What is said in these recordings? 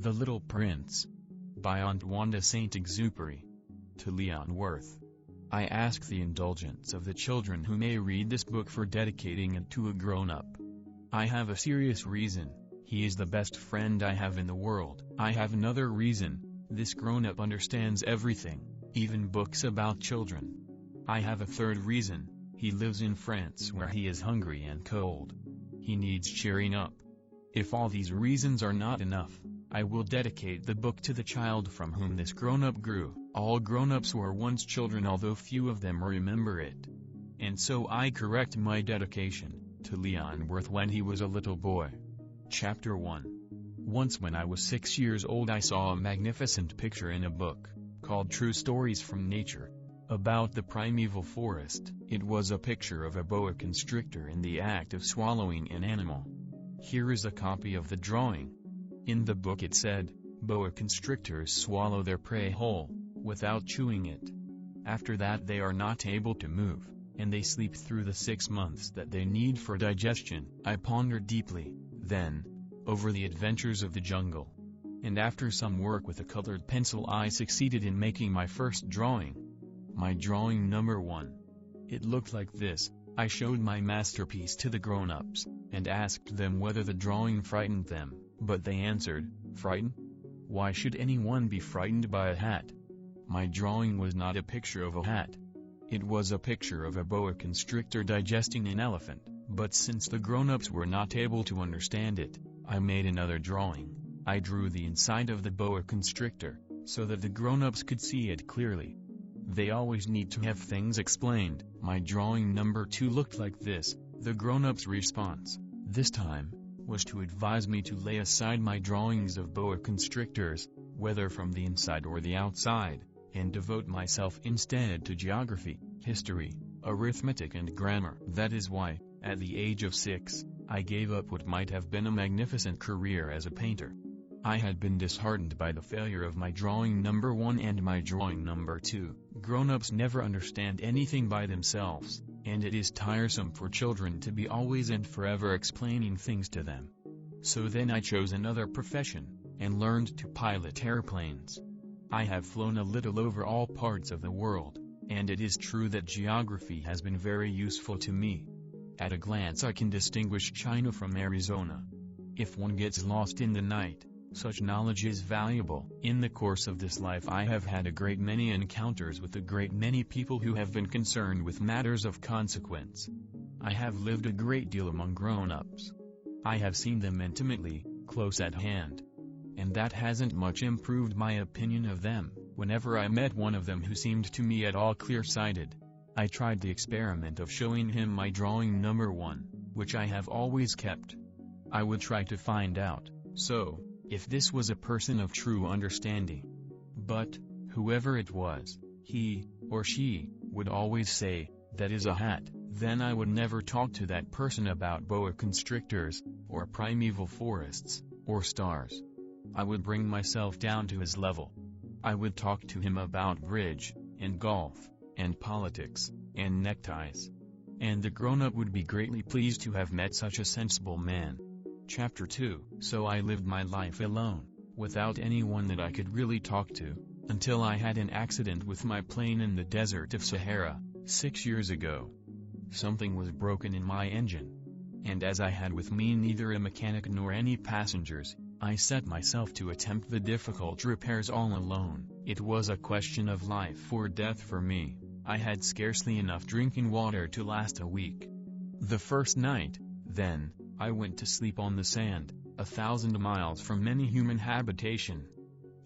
The Little Prince, by Antoine de Saint-Exupéry. To Leon Worth. I ask the indulgence of the children who may read this book for dedicating it to a grown-up. I have a serious reason: he is the best friend I have in the world. I have another reason: this grown-up understands everything, even books about children. I have a third reason: he lives in France where he is hungry and cold. He needs cheering up. If all these reasons are not enough, I will dedicate the book to the child from whom this grown-up grew. All grown-ups were once children, although few of them remember it. And so I correct my dedication to Leon Worth when he was a little boy. Chapter 1. Once when I was 6 years old, I saw a magnificent picture in a book, called True Stories from Nature, about the primeval forest. It was a picture of a boa constrictor in the act of swallowing an animal. Here is a copy of the drawing. In the book it said, boa constrictors swallow their prey whole, without chewing it. After that they are not able to move, and they sleep through the 6 months that they need for digestion. I pondered deeply, then, over the adventures of the jungle. And after some work with a colored pencil I succeeded in making my first drawing. My drawing number 1. It looked like this. I showed my masterpiece to the grown-ups, and asked them whether the drawing frightened them. But they answered, "Frightened? Why should anyone be frightened by a hat?" My drawing was not a picture of a hat. It was a picture of a boa constrictor digesting an elephant. But since the grown-ups were not able to understand it, I made another drawing. I drew the inside of the boa constrictor, so that the grown-ups could see it clearly. They always need to have things explained. My drawing number 2 looked like this. The grown-ups' response, this time, was to advise me to lay aside my drawings of boa constrictors, whether from the inside or the outside, and devote myself instead to geography, history, arithmetic and grammar. That is why, at the age of 6, I gave up what might have been a magnificent career as a painter. I had been disheartened by the failure of my drawing number 1 and my drawing number 2. Grown-ups never understand anything by themselves, and it is tiresome for children to be always and forever explaining things to them. So then I chose another profession, and learned to pilot airplanes. I have flown a little over all parts of the world, and it is true that geography has been very useful to me. At a glance I can distinguish China from Arizona. If one gets lost in the night, such knowledge is valuable. In the course of this life I have had a great many encounters with a great many people who have been concerned with matters of consequence. I have lived a great deal among grown-ups. I have seen them intimately, close at hand. And that hasn't much improved my opinion of them. Whenever I met one of them who seemed to me at all clear-sighted, I tried the experiment of showing him my drawing number 1, which I have always kept. I would try to find out, if this was a person of true understanding. But, whoever it was, he, or she, would always say, "That is a hat." Then I would never talk to that person about boa constrictors, or primeval forests, or stars. I would bring myself down to his level. I would talk to him about bridge, and golf, and politics, and neckties. And the grown-up would be greatly pleased to have met such a sensible man. Chapter 2. So I lived my life alone, without anyone that I could really talk to, until I had an accident with my plane in the desert of Sahara, 6 years ago. Something was broken in my engine. And as I had with me neither a mechanic nor any passengers, I set myself to attempt the difficult repairs all alone. It was a question of life or death for me. I had scarcely enough drinking water to last a week. The first night, then, I went to sleep on the sand, 1,000 miles from any human habitation.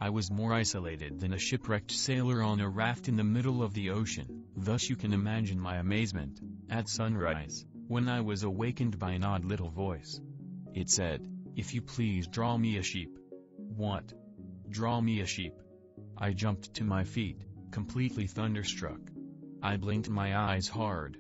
I was more isolated than a shipwrecked sailor on a raft in the middle of the ocean. Thus you can imagine my amazement, at sunrise, when I was awakened by an odd little voice. It said, "If you please draw me a sheep." What? Draw me a sheep? I jumped to my feet, completely thunderstruck. I blinked my eyes hard.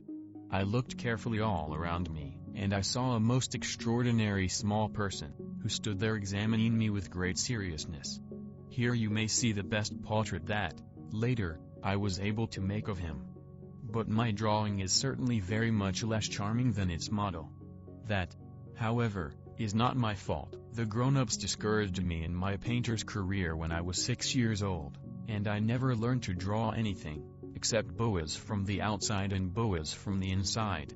I looked carefully all around me, and I saw a most extraordinary small person, who stood there examining me with great seriousness. Here you may see the best portrait that, later, I was able to make of him. But my drawing is certainly very much less charming than its model. That, however, is not my fault. The grown-ups discouraged me in my painter's career when I was 6 years old, and I never learned to draw anything, except boas from the outside and boas from the inside.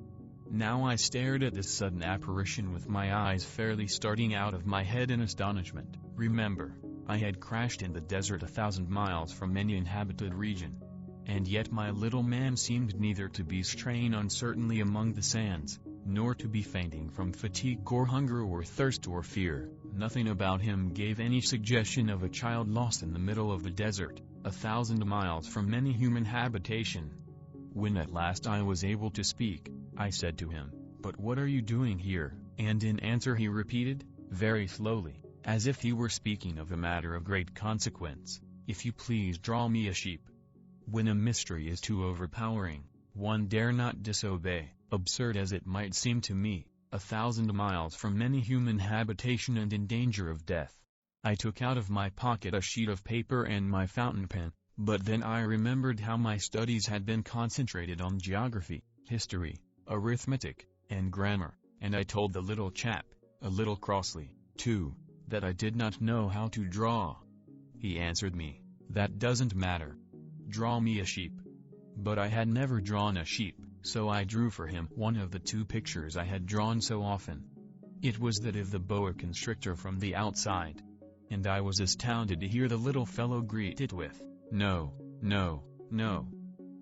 Now I stared at this sudden apparition with my eyes fairly starting out of my head in astonishment. Remember, I had crashed in the desert 1,000 miles from any inhabited region. And yet my little man seemed neither to be straying uncertainly among the sands, nor to be fainting from fatigue or hunger or thirst or fear. Nothing about him gave any suggestion of a child lost in the middle of the desert, 1,000 miles from any human habitation. When at last I was able to speak, I said to him, "But what are you doing here?" And in answer he repeated, very slowly, as if he were speaking of a matter of great consequence, "If you please draw me a sheep." When a mystery is too overpowering, one dare not disobey. Absurd as it might seem to me, 1,000 miles from any human habitation and in danger of death. I took out of my pocket a sheet of paper and my fountain pen, but then I remembered how my studies had been concentrated on geography, history, arithmetic, and grammar, and I told the little chap, a little crossly, too, that I did not know how to draw. He answered me, "That doesn't matter. Draw me a sheep." But I had never drawn a sheep, so I drew for him one of the two pictures I had drawn so often. It was that of the boa constrictor from the outside. And I was astounded to hear the little fellow greet it with, "No, no, no.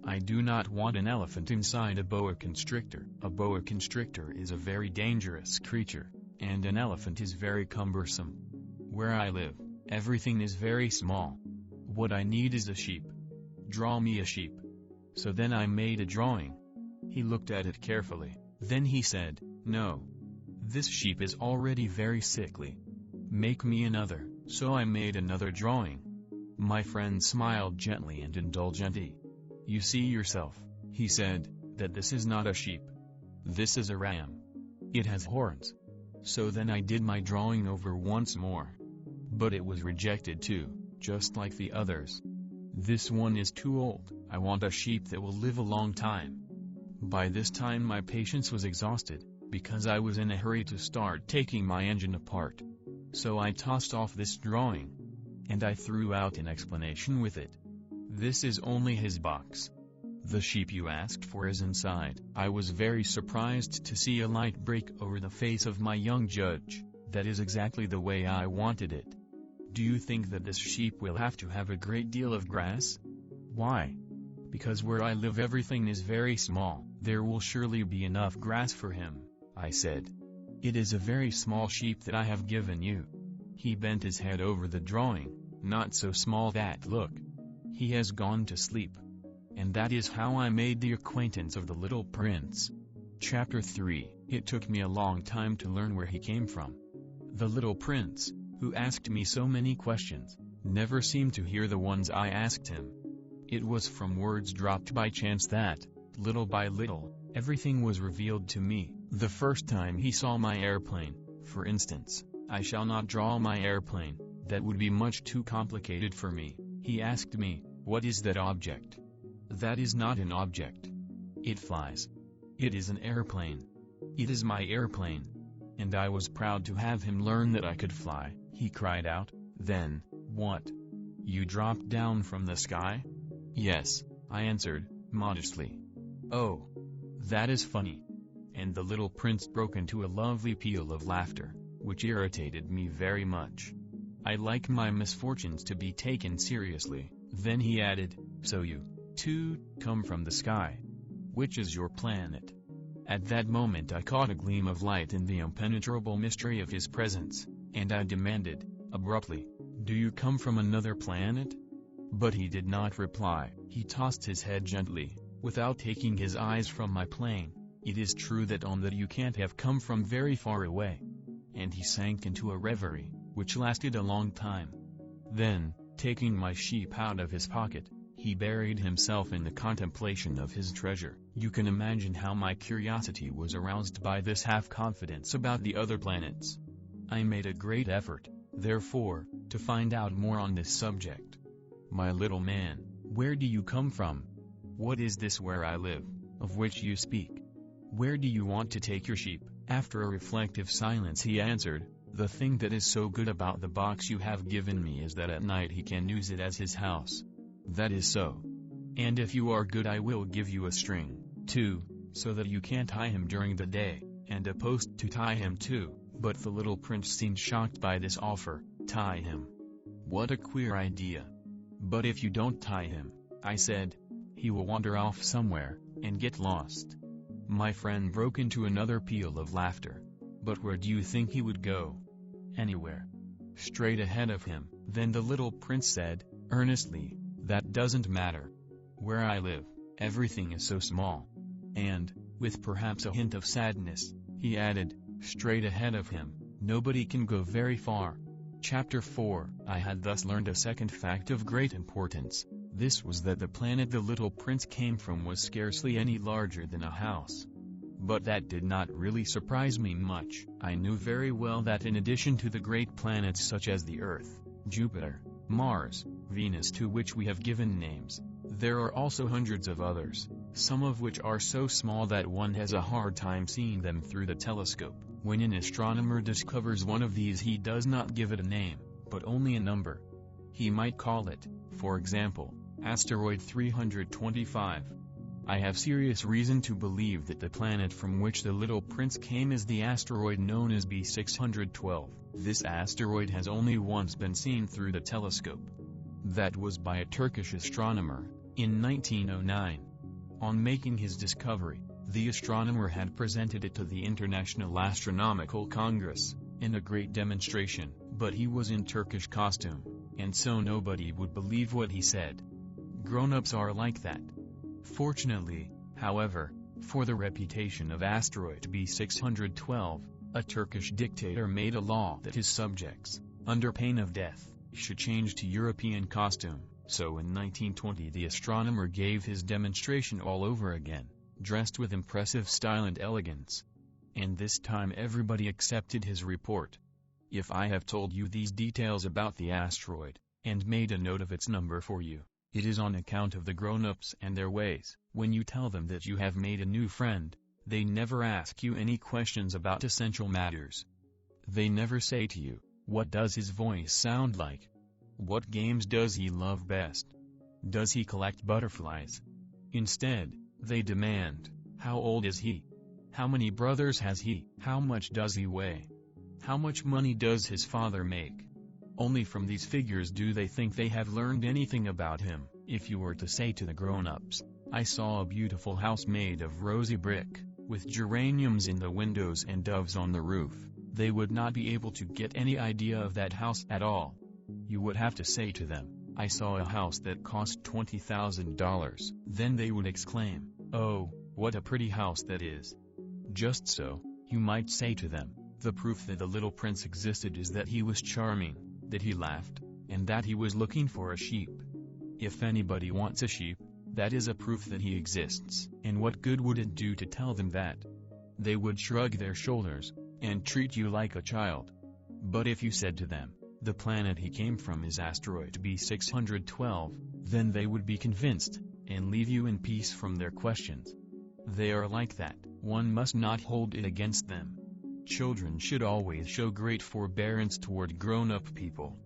I do not want an elephant inside a boa constrictor." A boa constrictor is a very dangerous creature, and an elephant is very cumbersome. Where I live, everything is very small. What I need is a sheep. Draw me a sheep. So then I made a drawing. He looked at it carefully, then he said, "No. This sheep is already very sickly. Make me another." So I made another drawing. My friend smiled gently and indulgently. "You see yourself," he said, "that this is not a sheep. This is a ram. It has horns." So then I did my drawing over once more. But it was rejected too, just like the others. "This one is too old. I want a sheep that will live a long time." By this time my patience was exhausted, because I was in a hurry to start taking my engine apart. So I tossed off this drawing. And I threw out an explanation with it. "This is only his box. The sheep you asked for is inside." I was very surprised to see a light break over the face of my young judge. "That is exactly the way I wanted it. Do you think that this sheep will have to have a great deal of grass?" "Why?" "Because where I live everything is very small. There will surely be enough grass for him," I said. "It is a very small sheep that I have given you." He bent his head over the drawing. "Not so small that, look. He has gone to sleep." And that is how I made the acquaintance of the little prince. Chapter 3. It took me a long time to learn where he came from. The little prince, who asked me so many questions, never seemed to hear the ones I asked him. It was from words dropped by chance that, little by little, everything was revealed to me. The first time he saw my airplane, for instance, "I shall not draw my airplane, that would be much too complicated for me," he asked me, "What is that object?" "That is not an object. It flies. It is an airplane. It is my airplane." And I was proud to have him learn that I could fly. He cried out, "Then, what? You dropped down from the sky?" "Yes," I answered, modestly. "Oh, that is funny." And the little prince broke into a lovely peal of laughter, which irritated me very much. I like my misfortunes to be taken seriously. Then he added, "So you, too, come from the sky. Which is your planet?" At that moment I caught a gleam of light in the impenetrable mystery of his presence, and I demanded, abruptly, "Do you come from another planet?" But he did not reply. He tossed his head gently, without taking his eyes from my plane. "It is true that on that you can't have come from very far away." And he sank into a reverie, which lasted a long time. Then, taking my sheep out of his pocket, he buried himself in the contemplation of his treasure. You can imagine how my curiosity was aroused by this half-confidence about the other planets. I made a great effort, therefore, to find out more on this subject. "My little man, where do you come from? What is this where I live, of which you speak? Where do you want to take your sheep?" After a reflective silence he answered, "The thing that is so good about the box you have given me is that at night he can use it as his house." "That is so. And if you are good I will give you a string, too, so that you can tie him during the day, and a post to tie him to." But the little prince seemed shocked by this offer. "Tie him? What a queer idea." "But if you don't tie him," I said, "he will wander off somewhere, and get lost." My friend broke into another peal of laughter. "But where do you think he would go?" "Anywhere. Straight ahead of him." Then the little prince said, earnestly, "That doesn't matter. Where I live, everything is so small." And, with perhaps a hint of sadness, he added, "Straight ahead of him, nobody can go very far." Chapter 4. I had thus learned a second fact of great importance. This was that the planet the little prince came from was scarcely any larger than a house. But that did not really surprise me much. I knew very well that in addition to the great planets such as the Earth, Jupiter, Mars, Venus, to which we have given names, there are also hundreds of others, some of which are so small that one has a hard time seeing them through the telescope. When an astronomer discovers one of these he does not give it a name, but only a number. He might call it, for example, asteroid 325. I have serious reason to believe that the planet from which the little prince came is the asteroid known as B612. This asteroid has only once been seen through the telescope. That was by a Turkish astronomer, in 1909. On making his discovery, the astronomer had presented it to the International Astronomical Congress, in a great demonstration, but he was in Turkish costume, and so nobody would believe what he said. Grown-ups are like that. Fortunately, however, for the reputation of asteroid B612, a Turkish dictator made a law that his subjects, under pain of death, should change to European costume. So in 1920 the astronomer gave his demonstration all over again, dressed with impressive style and elegance. And this time everybody accepted his report. If I have told you these details about the asteroid, and made a note of its number for you, it is on account of the grown-ups and their ways. When you tell them that you have made a new friend, they never ask you any questions about essential matters. They never say to you, "What does his voice sound like? What games does he love best? Does he collect butterflies?" Instead, they demand, "How old is he? How many brothers has he? How much does he weigh? How much money does his father make?" Only from these figures do they think they have learned anything about him. If you were to say to the grown-ups, "I saw a beautiful house made of rosy brick, with geraniums in the windows and doves on the roof," they would not be able to get any idea of that house at all. You would have to say to them, "I saw a house that cost $20,000, then they would exclaim, "Oh, what a pretty house that is." Just so, you might say to them, "The proof that the little prince existed is that he was charming, that he laughed, and that he was looking for a sheep." If anybody wants a sheep, that is a proof that he exists. And what good would it do to tell them that? They would shrug their shoulders, and treat you like a child. But if you said to them, "The planet he came from is asteroid B612, then they would be convinced, and leave you in peace from their questions. They are like that. One must not hold it against them. Children should always show great forbearance toward grown-up people.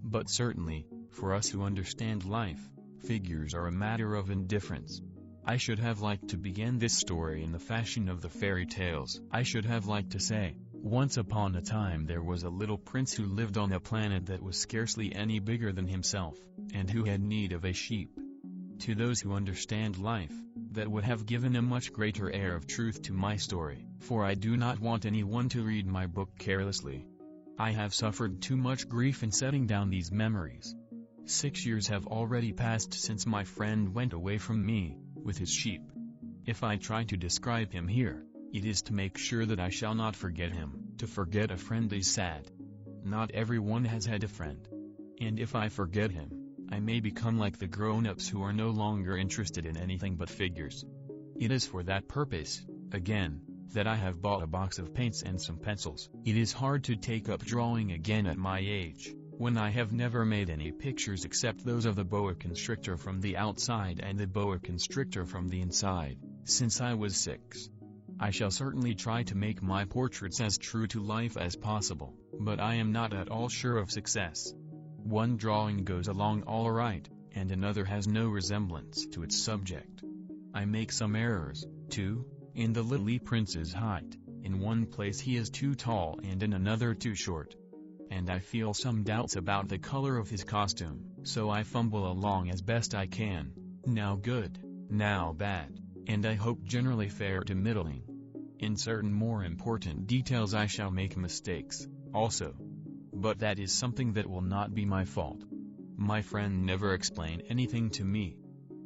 But certainly, for us who understand life, figures are a matter of indifference. I should have liked to begin this story in the fashion of the fairy tales. I should have liked to say, "Once upon a time there was a little prince who lived on a planet that was scarcely any bigger than himself, and who had need of a sheep." To those who understand life, that would have given a much greater air of truth to my story, for I do not want anyone to read my book carelessly. I have suffered too much grief in setting down these memories. 6 years have already passed since my friend went away from me, with his sheep. If I try to describe him here, it is to make sure that I shall not forget him. To forget a friend is sad. Not everyone has had a friend. And if I forget him, I may become like the grown-ups who are no longer interested in anything but figures. It is for that purpose, again, that I have bought a box of paints and some pencils. It is hard to take up drawing again at my age, when I have never made any pictures except those of the boa constrictor from the outside and the boa constrictor from the inside, since I was 6. I shall certainly try to make my portraits as true to life as possible, but I am not at all sure of success. One drawing goes along all right, and another has no resemblance to its subject. I make some errors, too, in the little prince's height. In one place he is too tall and in another too short. And I feel some doubts about the color of his costume, so I fumble along as best I can, now good, now bad, and I hope generally fair to middling. In certain more important details I shall make mistakes, also. But that is something that will not be my fault. My friend never explained anything to me.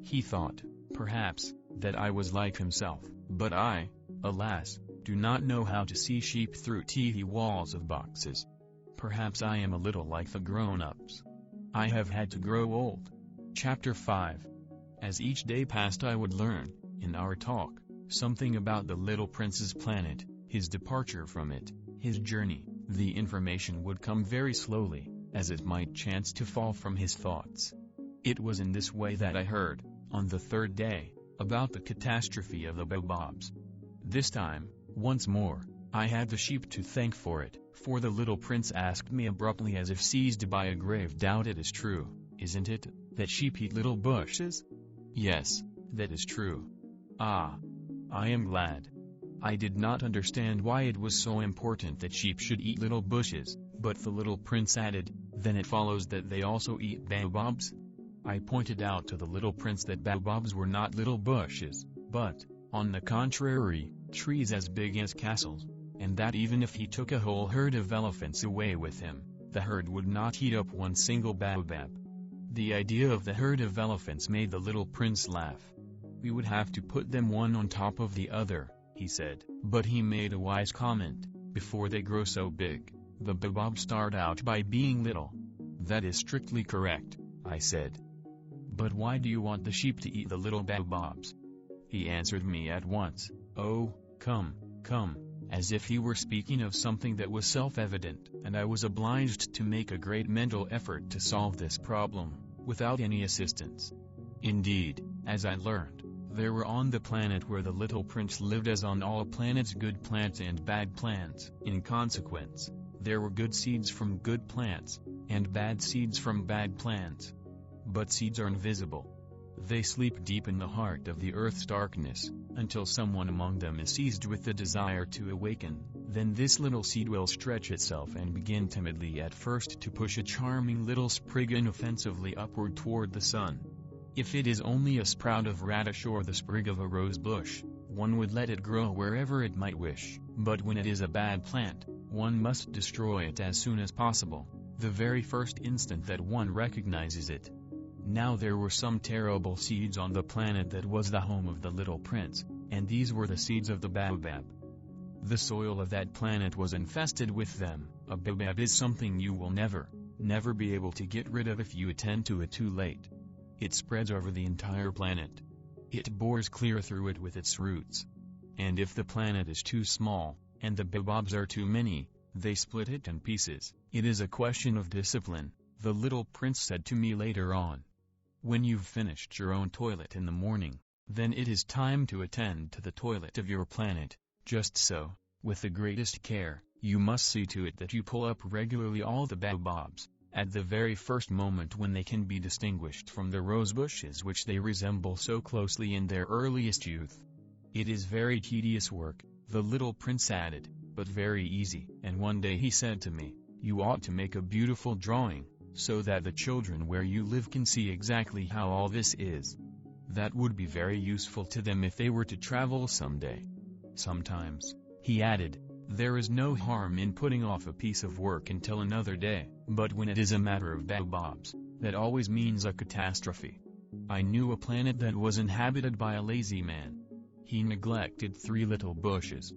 He thought, perhaps, that I was like himself, but I, alas, do not know how to see sheep through teethy walls of boxes. Perhaps I am a little like the grown-ups. I have had to grow old. Chapter 5. As each day passed I would learn, in our talk, something about the little prince's planet, his departure from it, his journey. The information would come very slowly, as it might chance to fall from his thoughts. It was in this way that I heard, on the third day, about the catastrophe of the baobabs. This time, once more, I had the sheep to thank for it, for the little prince asked me abruptly as if seized by a grave doubt. It is true, isn't it, that sheep eat little bushes? Yes, that is true. Ah, I am glad. I did not understand why it was so important that sheep should eat little bushes, but the little prince added, then it follows that they also eat baobabs? I pointed out to the little prince that baobabs were not little bushes, but, on the contrary, trees as big as castles, and that even if he took a whole herd of elephants away with him, the herd would not eat up one single baobab. The idea of the herd of elephants made the little prince laugh. We would have to put them one on top of the other, he said. But he made a wise comment, before they grow so big, the baobabs start out by being little. That is strictly correct, I said. But why do you want the sheep to eat the little baobabs? He answered me at once, oh, come, as if he were speaking of something that was self-evident, and I was obliged to make a great mental effort to solve this problem, without any assistance. Indeed, as I learned, there were on the planet where the little prince lived as on all planets good plants and bad plants. In consequence, there were good seeds from good plants, and bad seeds from bad plants. But seeds are invisible. They sleep deep in the heart of the earth's darkness, until someone among them is seized with the desire to awaken. Then this little seed will stretch itself and begin timidly at first to push a charming little sprig inoffensively upward toward the sun. If it is only a sprout of radish or the sprig of a rose bush, one would let it grow wherever it might wish. But when it is a bad plant, one must destroy it as soon as possible, the very first instant that one recognizes it. Now there were some terrible seeds on the planet that was the home of the little prince, and these were the seeds of the baobab. The soil of that planet was infested with them. A baobab is something you will never be able to get rid of if you attend to it too late. It spreads over the entire planet. It bores clear through it with its roots. And if the planet is too small, and the baobabs are too many, they split it in pieces. It is a question of discipline, the little prince said to me later on. When you've finished your own toilet in the morning, then it is time to attend to the toilet of your planet. Just so, with the greatest care, you must see to it that you pull up regularly all the baobabs, at the very first moment when they can be distinguished from the rose bushes which they resemble so closely in their earliest youth. It is very tedious work, the little prince added, but very easy. And one day he said to me, you ought to make a beautiful drawing, so that the children where you live can see exactly how all this is. That would be very useful to them if they were to travel someday. Sometimes, he added, there is no harm in putting off a piece of work until another day, but when it is a matter of baobabs, that always means a catastrophe. I knew a planet that was inhabited by a lazy man. He neglected 3 little bushes.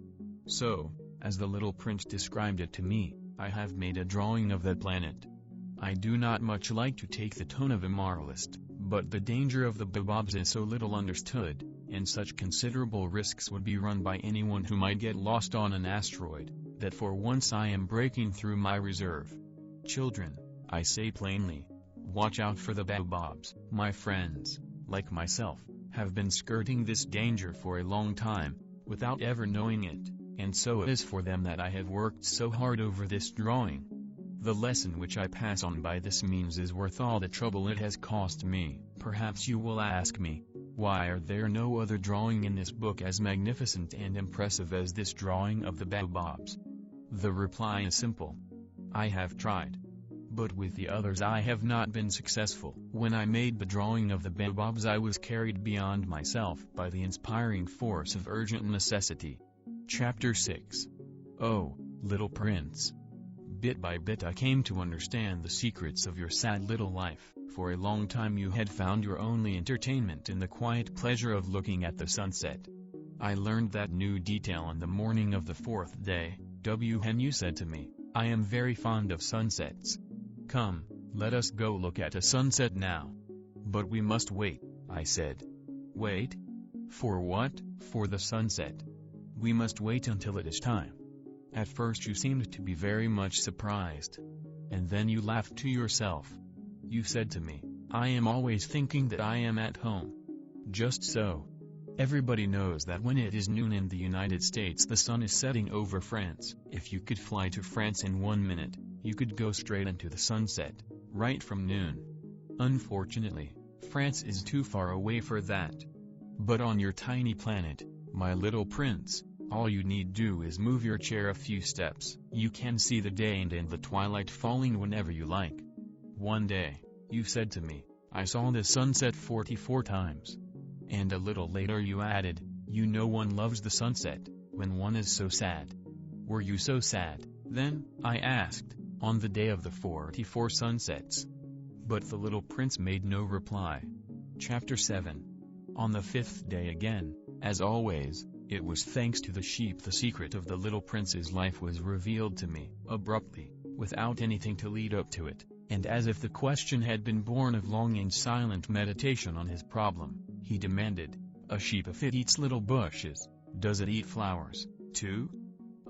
So, as the little prince described it to me, I have made a drawing of that planet. I do not much like to take the tone of a moralist, but the danger of the baobabs is so little understood, and such considerable risks would be run by anyone who might get lost on an asteroid, that for once I am breaking through my reserve. Children, I say plainly, watch out for the baobabs. My friends, like myself, have been skirting this danger for a long time, without ever knowing it, and so it is for them that I have worked so hard over this drawing. The lesson which I pass on by this means is worth all the trouble it has cost me. Perhaps you will ask me, why are there no other drawing in this book as magnificent and impressive as this drawing of the baobabs? The reply is simple. I have tried. But with the others I have not been successful. When I made the drawing of the baobabs I was carried beyond myself by the inspiring force of urgent necessity. Chapter 6. Oh, little prince. Bit by bit I came to understand the secrets of your sad little life. For a long time you had found your only entertainment in the quiet pleasure of looking at the sunset. I learned that new detail on the morning of the fourth day. When you said to me, I am very fond of sunsets. Come, let us go look at a sunset now. But we must wait, I said. Wait? For what? For the sunset. We must wait until it is time. At first you seemed to be very much surprised. And then you laughed to yourself. You said to me, I am always thinking that I am at home. Just so. Everybody knows that when it is noon in the United States the sun is setting over France. If you could fly to France in 1 minute, you could go straight into the sunset, right from noon. Unfortunately, France is too far away for that. But on your tiny planet, my little prince, all you need do is move your chair a few steps. You can see the day and the twilight falling whenever you like. One day, you said to me, I saw the sunset 44 times. And a little later you added, you know one loves the sunset, when one is so sad. Were you so sad, then? I asked, on the day of the 44 sunsets. But the little prince made no reply. Chapter 7. On the fifth day again, as always, it was thanks to the sheep the secret of the little prince's life was revealed to me, abruptly, without anything to lead up to it, and as if the question had been born of long and silent meditation on his problem. He demanded, a sheep if it eats little bushes, does it eat flowers, too?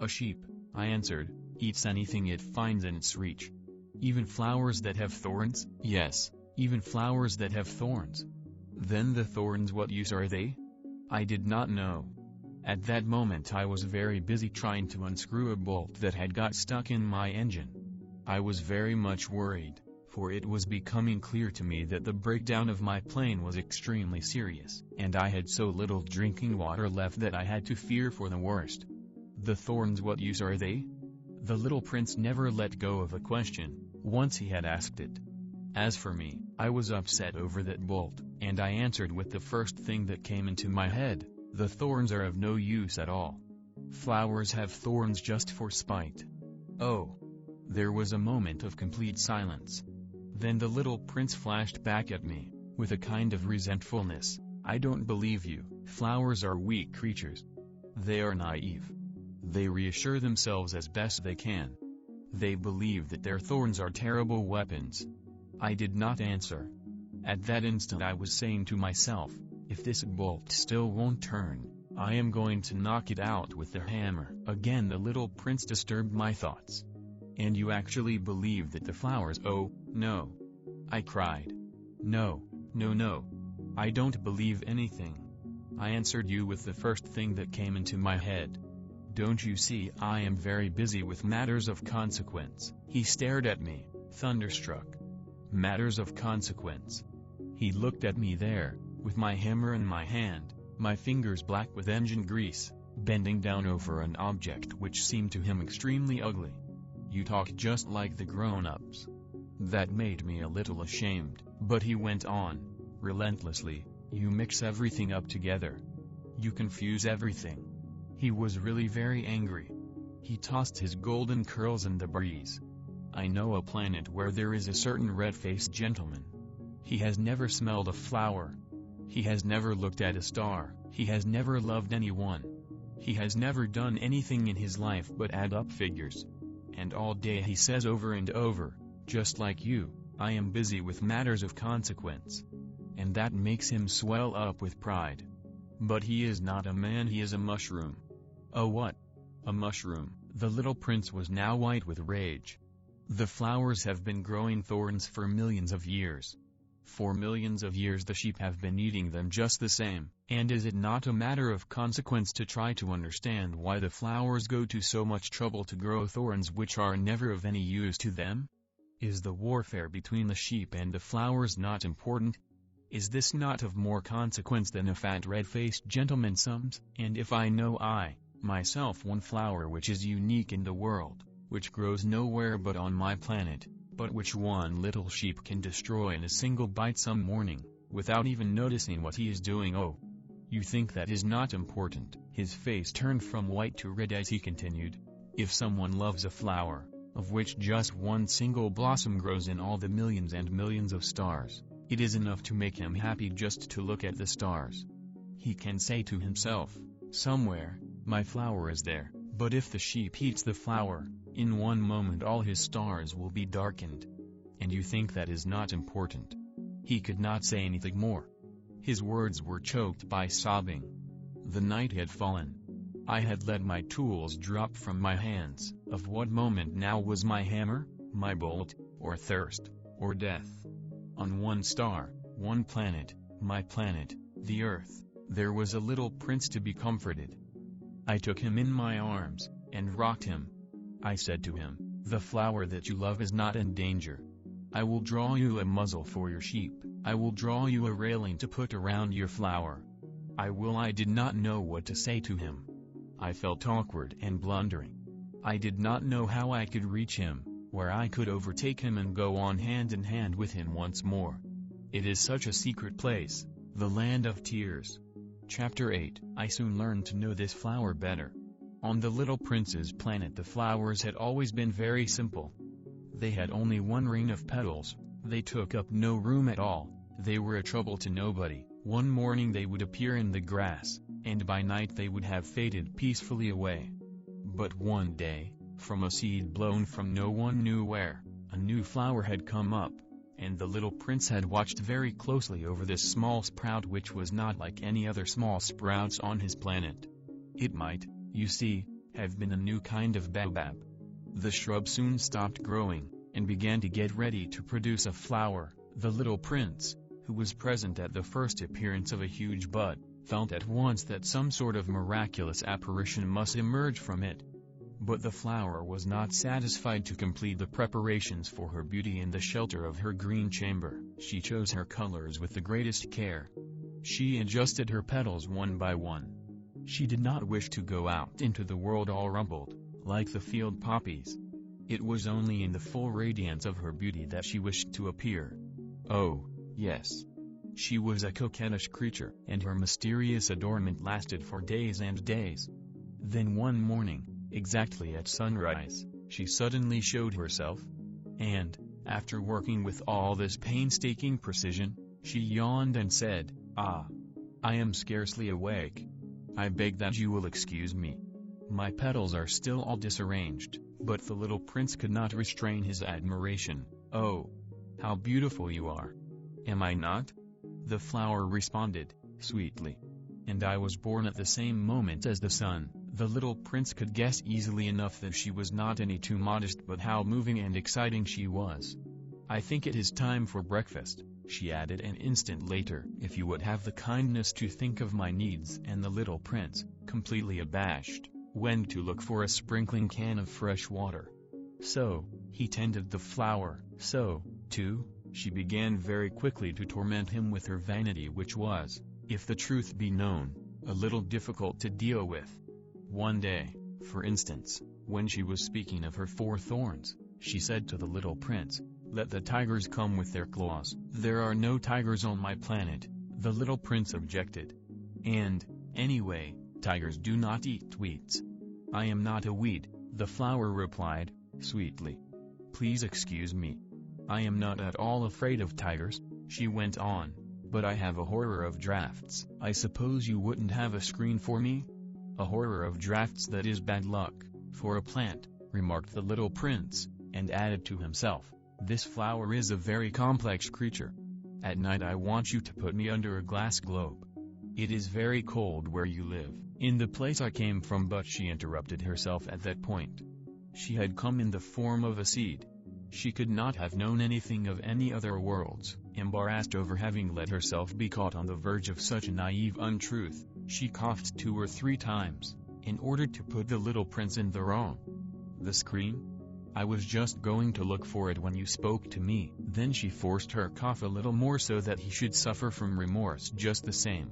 A sheep, I answered, eats anything it finds in its reach. Even flowers that have thorns? Yes, even flowers that have thorns. Then the thorns, what use are they? I did not know. At that moment I was very busy trying to unscrew a bolt that had got stuck in my engine. I was very much worried, for it was becoming clear to me that the breakdown of my plane was extremely serious, and I had so little drinking water left that I had to fear for the worst. The thorns, what use are they? The little prince never let go of a question, once he had asked it. As for me, I was upset over that bolt, and I answered with the first thing that came into my head, the thorns are of no use at all. Flowers have thorns just for spite. Oh! There was a moment of complete silence. Then the little prince flashed back at me, with a kind of resentfulness, I don't believe you. Flowers are weak creatures. They are naive. They reassure themselves as best they can. They believe that their thorns are terrible weapons. I did not answer. At that instant I was saying to myself, if this bolt still won't turn, I am going to knock it out with the hammer. Again the little prince disturbed my thoughts. And you actually believe that the flowers— Oh, no. I cried. No, no, no. I don't believe anything. I answered you with the first thing that came into my head. Don't you see I am very busy with matters of consequence? He stared at me, thunderstruck. Matters of consequence. He looked at me there, with my hammer in my hand, my fingers black with engine grease, bending down over an object which seemed to him extremely ugly. You talk just like the grown-ups. That made me a little ashamed, but he went on, relentlessly, you mix everything up together. You confuse everything. He was really very angry. He tossed his golden curls in the breeze. I know a planet where there is a certain red-faced gentleman. He has never smelled a flower. He has never looked at a star. He has never loved anyone. He has never done anything in his life but add up figures. And all day he says over and over, just like you, I am busy with matters of consequence. And that makes him swell up with pride. But he is not a man, he is a mushroom. A what? A mushroom. The little prince was now white with rage. The flowers have been growing thorns for millions of years. For millions of years the sheep have been eating them just the same. And is it not a matter of consequence to try to understand why the flowers go to so much trouble to grow thorns which are never of any use to them? Is the warfare between the sheep and the flowers not important? Is this not of more consequence than a fat red-faced gentleman sums? And if I know myself one flower which is unique in the world, which grows nowhere but on my planet, but which one little sheep can destroy in a single bite some morning, without even noticing what he is doing, oh, you think that is not important? His face turned from white to red as he continued. If someone loves a flower, of which just one single blossom grows in all the millions and millions of stars, it is enough to make him happy just to look at the stars. He can say to himself, somewhere, my flower is there. But if the sheep eats the flower, in one moment all his stars will be darkened. And you think that is not important? He could not say anything more. His words were choked by sobbing. The night had fallen. I had let my tools drop from my hands. Of what moment now was my hammer, my bolt, or thirst, or death? On one star, one planet, my planet, the Earth, there was a little prince to be comforted. I took him in my arms, and rocked him. I said to him, the flower that you love is not in danger. I will draw you a muzzle for your sheep. I will draw you a railing to put around your flower. I did not know what to say to him. I felt awkward and blundering. I did not know how I could reach him, where I could overtake him and go on hand in hand with him once more. It is such a secret place, the land of tears. Chapter 8. I soon learned to know this flower better. On the little prince's planet the flowers had always been very simple. They had only one ring of petals, they took up no room at all, they were a trouble to nobody. One morning they would appear in the grass, and by night they would have faded peacefully away. But one day, from a seed blown from no one knew where, a new flower had come up, and the little prince had watched very closely over this small sprout which was not like any other small sprouts on his planet. It might, you see, have been a new kind of baobab. The shrub soon stopped growing, and began to get ready to produce a flower. The little prince, who was present at the first appearance of a huge bud, felt at once that some sort of miraculous apparition must emerge from it. But the flower was not satisfied to complete the preparations for her beauty in the shelter of her green chamber. She chose her colors with the greatest care. She adjusted her petals one by one. She did not wish to go out into the world all rumpled, like the field poppies. It was only in the full radiance of her beauty that she wished to appear. Oh, yes. She was a coquettish creature, and her mysterious adornment lasted for days and days. Then one morning, exactly at sunrise, she suddenly showed herself. And, after working with all this painstaking precision, she yawned and said, "Ah! I am scarcely awake. I beg that you will excuse me. My petals are still all disarranged." But the little prince could not restrain his admiration. "Oh! How beautiful you are! Am I not?" The flower responded, sweetly. "And I was born at the same moment as the sun." The little prince could guess easily enough that she was not any too modest, but how moving and exciting she was. "I think it is time for breakfast," she added an instant later. "If you would have the kindness to think of my needs." And the little prince, completely abashed, went to look for a sprinkling can of fresh water. So, he tended the flower. So, too, she began very quickly to torment him with her vanity, which was, if the truth be known, a little difficult to deal with. One day, for instance, when she was speaking of her 4 thorns, she said to the little prince, "Let the tigers come with their claws." "There are no tigers on my planet," the little prince objected. "And, anyway, tigers do not eat weeds." "I am not a weed," the flower replied, sweetly. "Please excuse me. I am not at all afraid of tigers," she went on, "but I have a horror of drafts." "I suppose you wouldn't have a screen for me?" "A horror of drafts, that is bad luck, for a plant," remarked the little prince, and added to himself, "This flower is a very complex creature. At night I want you to put me under a glass globe. It is very cold where you live." "In the place I came from," but she interrupted herself at that point. She had come in the form of a seed. She could not have known anything of any other worlds. Embarrassed over having let herself be caught on the verge of such a naive untruth, she coughed 2 or 3 times, in order to put the little prince in the wrong. The scream? I was just going to look for it when you spoke to me. Then she forced her cough a little more so that he should suffer from remorse just the same.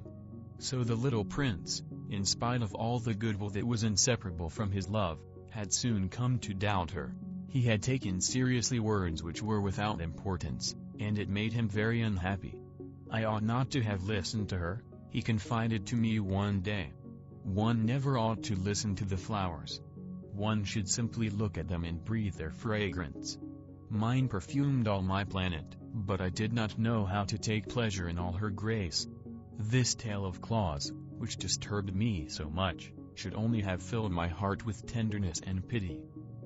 So the little prince, in spite of all the goodwill that was inseparable from his love, had soon come to doubt her. He had taken seriously words which were without importance, and it made him very unhappy. I ought not to have listened to her, he confided to me one day. One never ought to listen to the flowers. One should simply look at them and breathe their fragrance. Mine perfumed all my planet, but I did not know how to take pleasure in all her grace. This tale of Claus, which disturbed me so much, should only have filled my heart with tenderness and pity.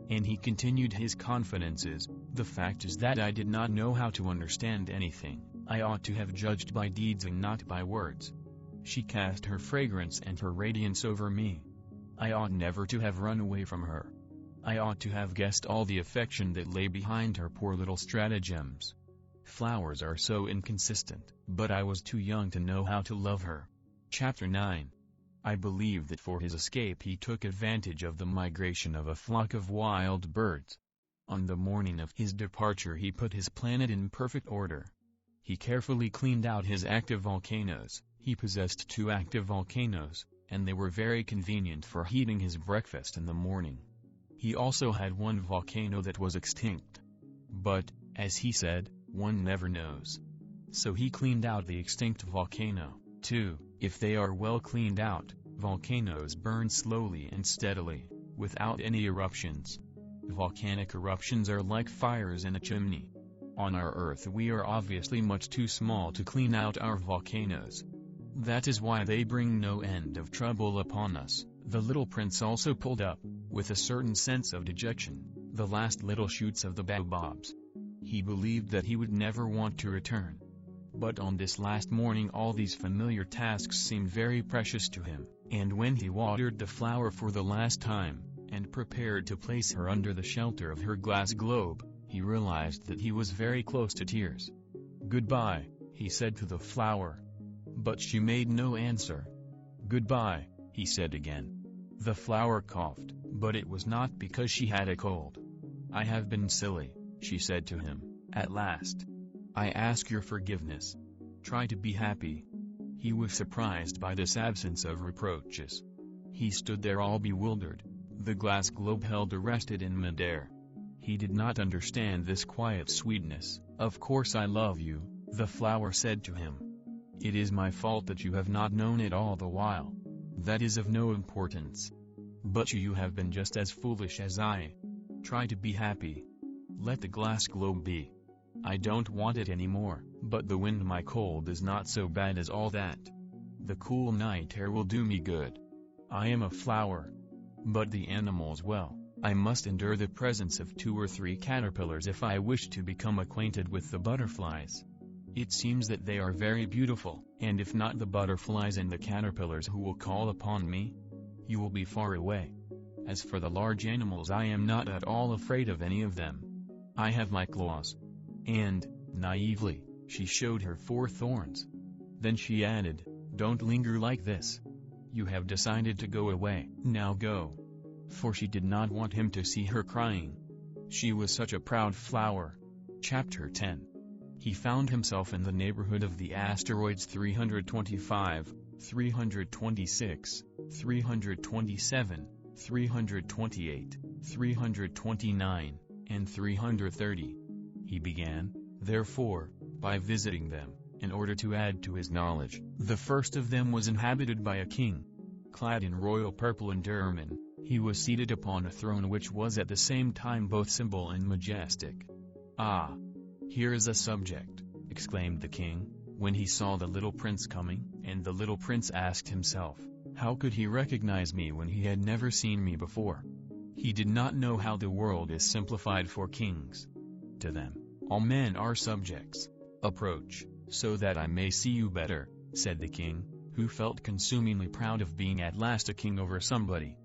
And he continued his confidences, the fact is that I did not know how to understand anything. I ought to have judged by deeds and not by words. She cast her fragrance and her radiance over me. I ought never to have run away from her. I ought to have guessed all the affection that lay behind her poor little stratagems. Flowers are so inconsistent, but I was too young to know how to love her. Chapter 9. I believe that for his escape he took advantage of the migration of a flock of wild birds. On the morning of his departure he put his planet in perfect order. He carefully cleaned out his active volcanoes. He possessed 2 active volcanoes, and they were very convenient for heating his breakfast in the morning. He also had 1 volcano that was extinct. But, as he said, one never knows. So he cleaned out the extinct volcano, too. If they are well cleaned out, volcanoes burn slowly and steadily, without any eruptions. Volcanic eruptions are like fires in a chimney. On our Earth we are obviously much too small to clean out our volcanoes. That is why they bring no end of trouble upon us. The little prince also pulled up, with a certain sense of dejection, the last little shoots of the baobabs. He believed that he would never want to return. But on this last morning all these familiar tasks seemed very precious to him, and when he watered the flower for the last time, and prepared to place her under the shelter of her glass globe, he realized that he was very close to tears. "Goodbye," he said to the flower. But she made no answer. "Goodbye," he said again. The flower coughed, but it was not because she had a cold. "I have been silly," she said to him, at last. "I ask your forgiveness. Try to be happy." He was surprised by this absence of reproaches. He stood there all bewildered, the glass globe held arrested in midair. He did not understand this quiet sweetness. "Of course I love you," the flower said to him. "It is my fault that you have not known it all the while. That is of no importance. But you have been just as foolish as I. Try to be happy. Let the glass globe be. I don't want it anymore, but the wind my cold is not so bad as all that. The cool night air will do me good. I am a flower. But the animals, well, I must endure the presence of 2 or 3 caterpillars if I wish to become acquainted with the butterflies. It seems that they are very beautiful, and if not the butterflies and the caterpillars who will call upon me, you will be far away. As for the large animals, I am not at all afraid of any of them. I have my claws." And, naively, she showed her 4 thorns. Then she added, "Don't linger like this. You have decided to go away. Now go." For she did not want him to see her crying. She was such a proud flower. Chapter 10. He found himself in the neighborhood of the asteroids 325, 326, 327, 328, 329, and 330. He began, therefore, by visiting them, in order to add to his knowledge. The first of them was inhabited by a king. Clad in royal purple and ermine, he was seated upon a throne which was at the same time both simple and majestic. "Ah! Here is a subject," exclaimed the king, when he saw the little prince coming, and the little prince asked himself, how could he recognize me when he had never seen me before? He did not know how the world is simplified for kings. To them, all men are subjects. "Approach, so that I may see you better," said the king, who felt consumingly proud of being at last a king over somebody.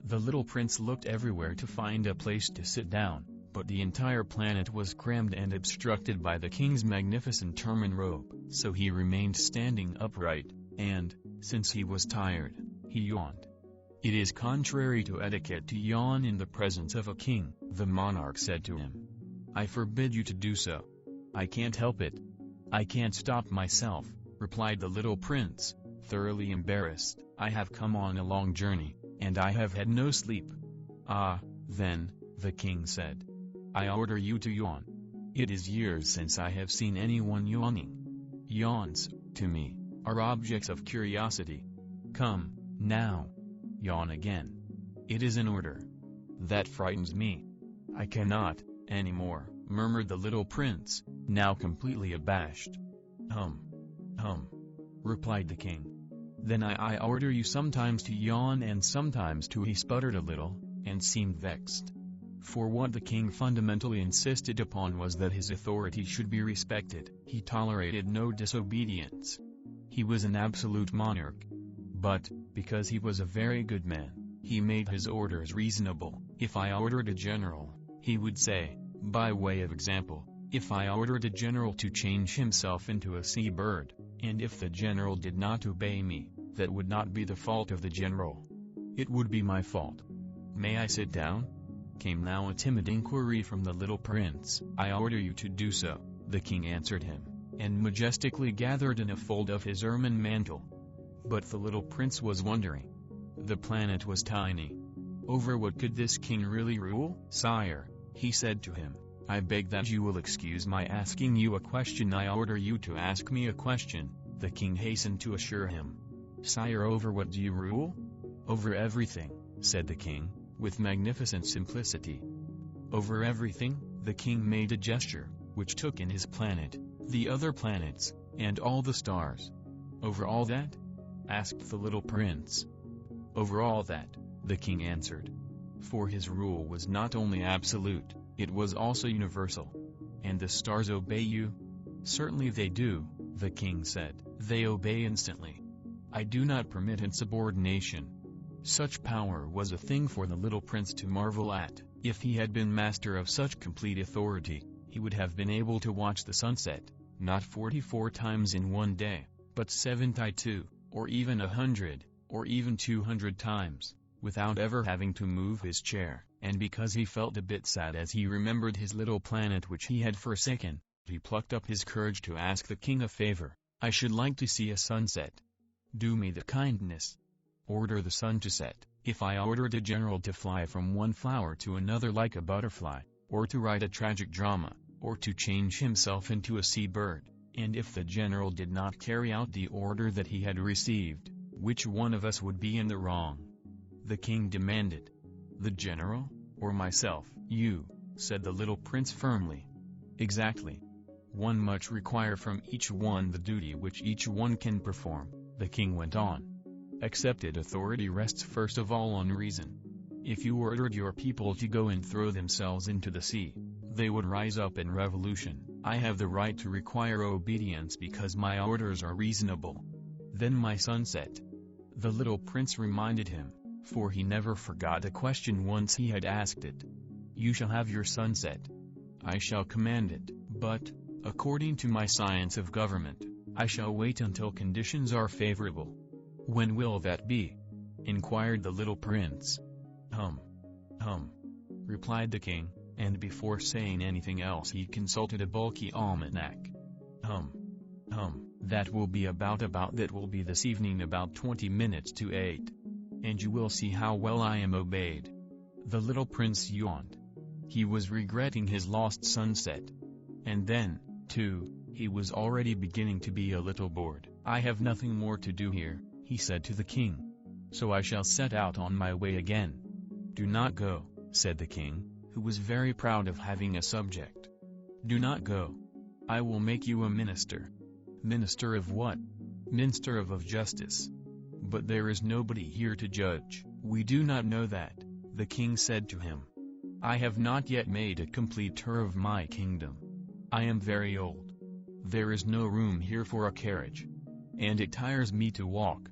The little prince looked everywhere to find a place to sit down, But the entire planet was crammed and obstructed by the king's magnificent turban robe, so he remained standing upright, and, since he was tired, he yawned. "It is contrary to etiquette to yawn in the presence of a king," the monarch said to him. "I forbid you to do so." "I can't help it. I can't stop myself," replied the little prince, thoroughly embarrassed. "I have come on a long journey, and I have had no sleep." "Ah, then," the king said, "I order you to yawn. It is years since I have seen anyone yawning. Yawns, to me, are objects of curiosity. Come, now, yawn again. It is an order. That frightens me. I cannot, anymore," murmured the little prince, now completely abashed. Hum, replied the king. "Then I order you sometimes to yawn and sometimes to—" He sputtered a little, and seemed vexed. For what the king fundamentally insisted upon was that his authority should be respected. He tolerated no disobedience. He was an absolute monarch. But, because he was a very good man, he made his orders reasonable. If I ordered a general, he would say, by way of example, if I ordered a general to change himself into a sea-bird, and if the general did not obey me, that would not be the fault of the general. It would be my fault. "May I sit down?" came now a timid inquiry from the little prince. "I order you to do so," the king answered him, and majestically gathered in a fold of his ermine mantle. But the little prince was wondering. The planet was tiny. Over what could this king really rule? "Sire," he said to him, "I beg that you will excuse my asking you a question." "I order you to ask me a question," the king hastened to assure him. "Sire, over what do you rule?" "Over everything," said the king, with magnificent simplicity. "Over everything?" The king made a gesture, which took in his planet, the other planets, and all the stars. "Over all that?" asked the little prince. "Over all that," the king answered. For his rule was not only absolute, it was also universal. "And the stars obey you?" "Certainly they do," the king said. "They obey instantly. I do not permit insubordination." Such power was a thing for the little prince to marvel at. If he had been master of such complete authority, he would have been able to watch the sunset, not 44 times in one day, but 72, or even 100, or even 200 times, without ever having to move his chair. And because he felt a bit sad as he remembered his little planet which he had forsaken, he plucked up his courage to ask the king a favor. "I should like to see a sunset. Do me the kindness. Order the sun to set." If I ordered a general to fly from one flower to another like a butterfly, or to write a tragic drama, or to change himself into a sea-bird, and if the general did not carry out the order that he had received, which one of us would be in the wrong? The king demanded. "The general, or myself?" "You," said the little prince firmly. "Exactly. One must require from each one the duty which each one can perform," the king went on. "Accepted authority rests first of all on reason. If you ordered your people to go and throw themselves into the sea, they would rise up in revolution. I have the right to require obedience because my orders are reasonable." "Then my sunset?" the little prince reminded him, for he never forgot a question once he had asked it. "You shall have your sunset. I shall command it, but, according to my science of government, I shall wait until conditions are favorable." "When will that be?" inquired the little prince. Hum, replied the king, and before saying anything else he consulted a bulky almanac. That will be that will be this evening about 20 minutes to 8. And you will see how well I am obeyed." The little prince yawned. He was regretting his lost sunset. And then, too, he was already beginning to be a little bored. "I have nothing more to do here," he said to the king. "So I shall set out on my way again." "Do not go," said the king, who was very proud of having a subject. "Do not go. I will make you a minister." "Minister of what?" "Minister of justice." "But there is nobody here to judge." "We do not know that," the king said to him. "I have not yet made a complete tour of my kingdom. I am very old. There is no room here for a carriage. And it tires me to walk."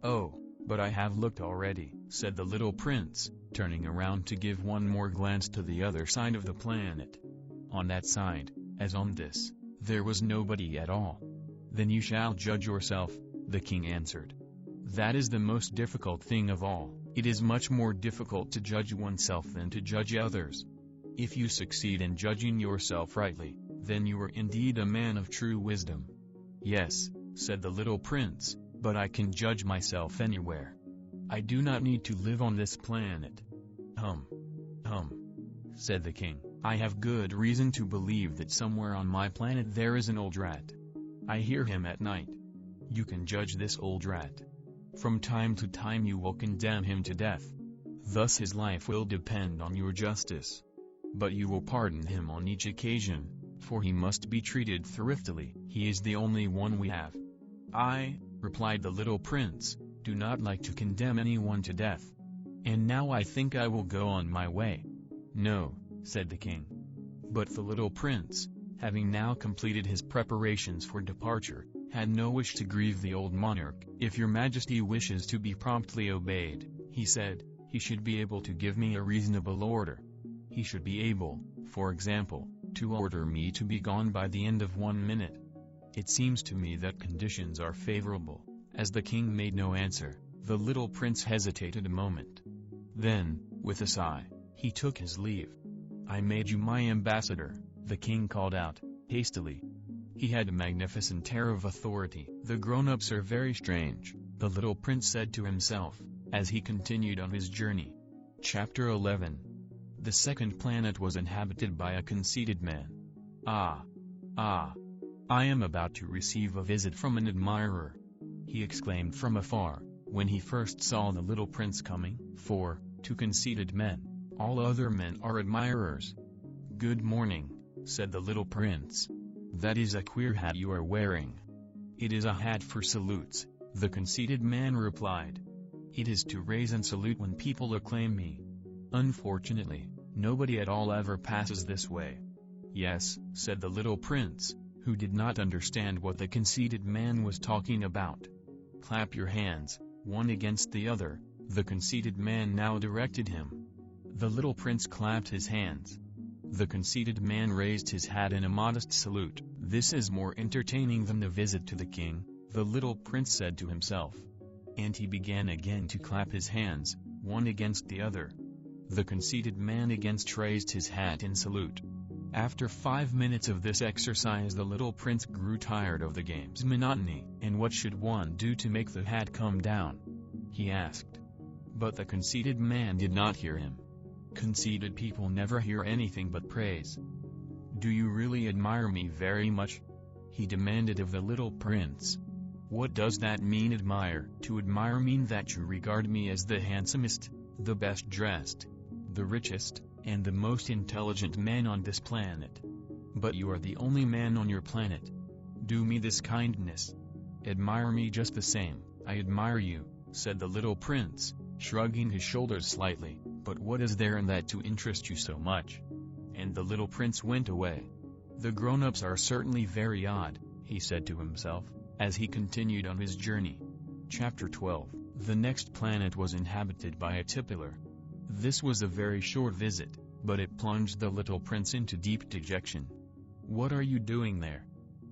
"Oh, but I have looked already," said the little prince, turning around to give one more glance to the other side of the planet. On that side, as on this, there was nobody at all. Then you shall judge yourself, the king answered. That is the most difficult thing of all. It is much more difficult to judge oneself than to judge others. If you succeed in judging yourself rightly, then you are indeed a man of true wisdom. Yes, said the little prince, but I can judge myself anywhere. I do not need to live on this planet. Said the king, I have good reason to believe that somewhere on my planet there is an old rat. I hear him at night. You can judge this old rat. From time to time you will condemn him to death. Thus his life will depend on your justice. But you will pardon him on each occasion, for he must be treated thriftily. He is the only one we have. I, replied the little prince, do not like to condemn anyone to death. And now I think I will go on my way. No, said the king. But the little prince, having now completed his preparations for departure, had no wish to grieve the old monarch. If your majesty wishes to be promptly obeyed, he said, he should be able to give me a reasonable order. He should be able, for example, to order me to be gone by the end of 1 minute. It seems to me that conditions are favorable. As the king made no answer, the little prince hesitated a moment. Then, with a sigh, he took his leave. I made you my ambassador, the king called out, hastily. He had a magnificent air of authority. The grown-ups are very strange, the little prince said to himself, as he continued on his journey. Chapter 11. The second planet was inhabited by a conceited man. I am about to receive a visit from an admirer, he exclaimed from afar, when he first saw the little prince coming, for, to conceited men, all other men are admirers. Good morning, said the little prince. That is a queer hat you are wearing. It is a hat for salutes, the conceited man replied. It is to raise and salute when people acclaim me. Unfortunately, nobody at all ever passes this way. Yes, said the little prince, who did not understand what the conceited man was talking about. Clap your hands, one against the other, the conceited man now directed him. The little prince clapped his hands. The conceited man raised his hat in a modest salute. This is more entertaining than the visit to the king, the little prince said to himself. And he began again to clap his hands, one against the other. The conceited man again raised his hat in salute. After 5 minutes of this exercise the little prince grew tired of the game's monotony. And what should one do to make the hat come down? He asked. But the conceited man did not hear him. Conceited people never hear anything but praise. Do you really admire me very much? He demanded of the little prince. What does that mean, admire? To admire mean that you regard me as the handsomest, the best dressed, the richest, and the most intelligent man on this planet. But you are the only man on your planet. Do me this kindness. Admire me just the same. I admire you, said the little prince, shrugging his shoulders slightly. But what is there in that to interest you so much? And the little prince went away. The grown-ups are certainly very odd, he said to himself, as he continued on his journey. Chapter 12. The next planet was inhabited by a tippler. This was a very short visit, but it plunged the little prince into deep dejection. What are you doing there?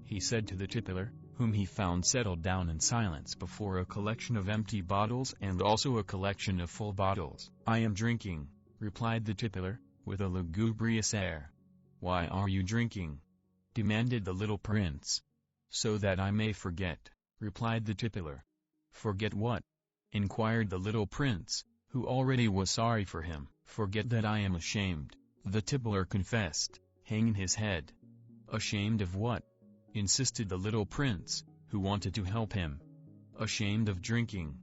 He said to the tippler, whom he found settled down in silence before a collection of empty bottles and also a collection of full bottles. I am drinking, replied the tippler, with a lugubrious air. Why are you drinking? Demanded the little prince. So that I may forget, replied the tippler. Forget what? Inquired the little prince, who already was sorry for him. Forget that I am ashamed, the tippler confessed, hanging his head. Ashamed of what? Insisted the little prince, who wanted to help him. Ashamed of drinking.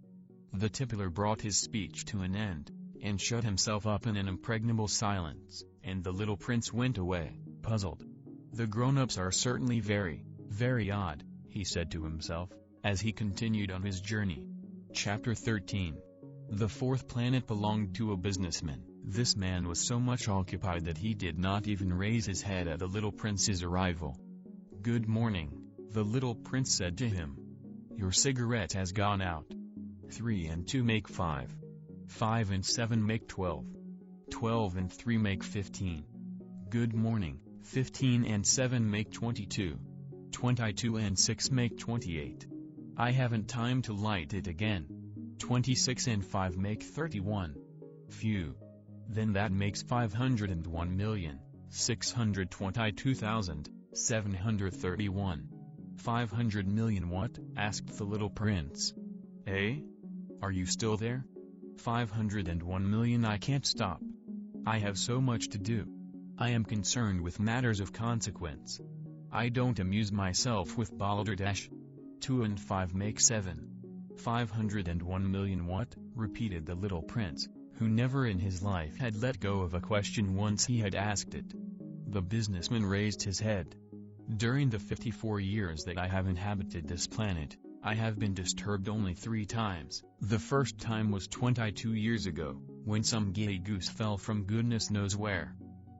The tippler brought his speech to an end, and shut himself up in an impregnable silence, and the little prince went away, puzzled. The grown-ups are certainly very, very odd, he said to himself, as he continued on his journey. Chapter 13. The fourth planet belonged to a businessman. This man was so much occupied that he did not even raise his head at the little prince's arrival. Good morning, the little prince said to him. Your cigarette has gone out. 3 and 2 make 5. 5 and 7 make 12. 12 and 3 make 15. Good morning. 15 and 7 make 22. 22 and 6 make 28. I haven't time to light it again. 26 and 5 make 31. Phew. Then that makes 501,622,731. 500 million what? Asked the little prince. Eh? Are you still there? 501 million. I can't stop. I have so much to do. I am concerned with matters of consequence. I don't amuse myself with balderdash. 2 and 5 make 7. 501 million what? Repeated the little prince, who never in his life had let go of a question once he had asked it. The businessman raised his head. During the 54 years that I have inhabited this planet, I have been disturbed only 3 times. The first time was 22 years ago, when some gay goose fell from goodness knows where.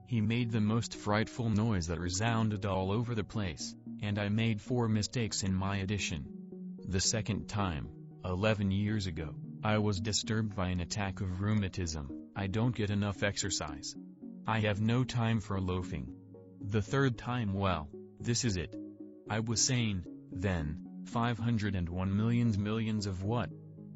He made the most frightful noise that resounded all over the place, and I made 4 mistakes in my addition. The second time, 11 years ago, I was disturbed by an attack of rheumatism. I don't get enough exercise. I have no time for loafing. The third time, well, this is it. I was sane, then. 501 millions of what?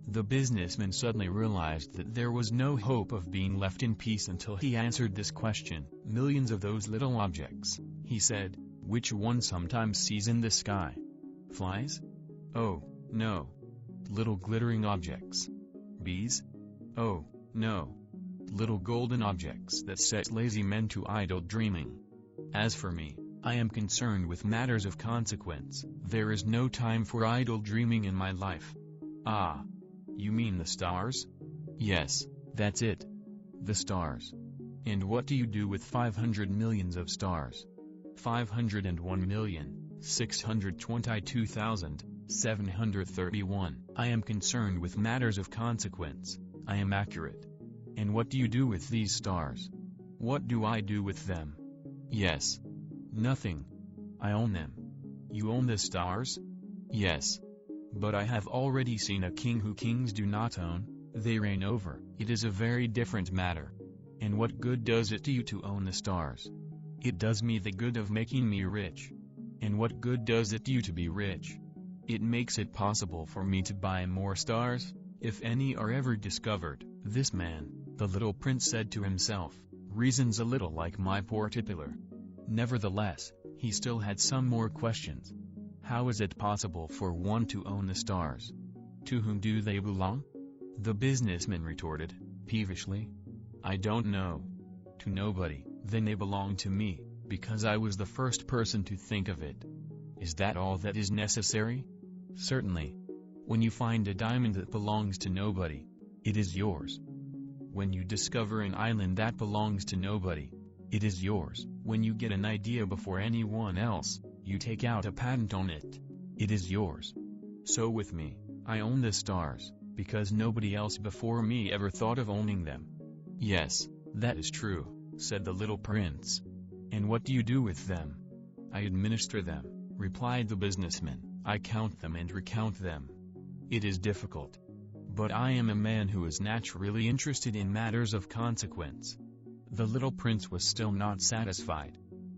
The businessman suddenly realized that there was no hope of being left in peace until he answered this question. Millions of those little objects, he said. Which one sometimes sees in the sky? Flies? Oh, no. Little glittering objects. Bees? Oh, no. Little golden objects that set lazy men to idle dreaming. As for me, I am concerned with matters of consequence. There is no time for idle dreaming in my life. Ah. You mean the stars? Yes, that's it. The stars. And what do you do with 500 millions of stars? 501,622,731. I am concerned with matters of consequence. I am accurate. And what do you do with these stars? What do I do with them? Yes. Nothing. I own them. You own the stars? Yes. But I have already seen a king who kings do not own, they reign over. It is a very different matter. And what good does it to you to own the stars? It does me the good of making me rich. And what good does it do you to be rich? It makes it possible for me to buy more stars, if any are ever discovered. This man, the little prince said to himself, reasons a little like my poor titular. Nevertheless, he still had some more questions. How is it possible for one to own the stars? To whom do they belong? The businessman retorted, peevishly. I don't know. To nobody. Then they belong to me, because I was the first person to think of it. Is that all that is necessary? Certainly. When you find a diamond that belongs to nobody, it is yours. When you discover an island that belongs to nobody, it is yours. When you get an idea before anyone else, you take out a patent on it. It is yours. So with me, I own the stars, because nobody else before me ever thought of owning them. Yes, that is true, said the little prince. And what do you do with them? I administer them, replied the businessman. I count them and recount them. It is difficult. But I am a man who is naturally interested in matters of consequence. The little prince was still not satisfied.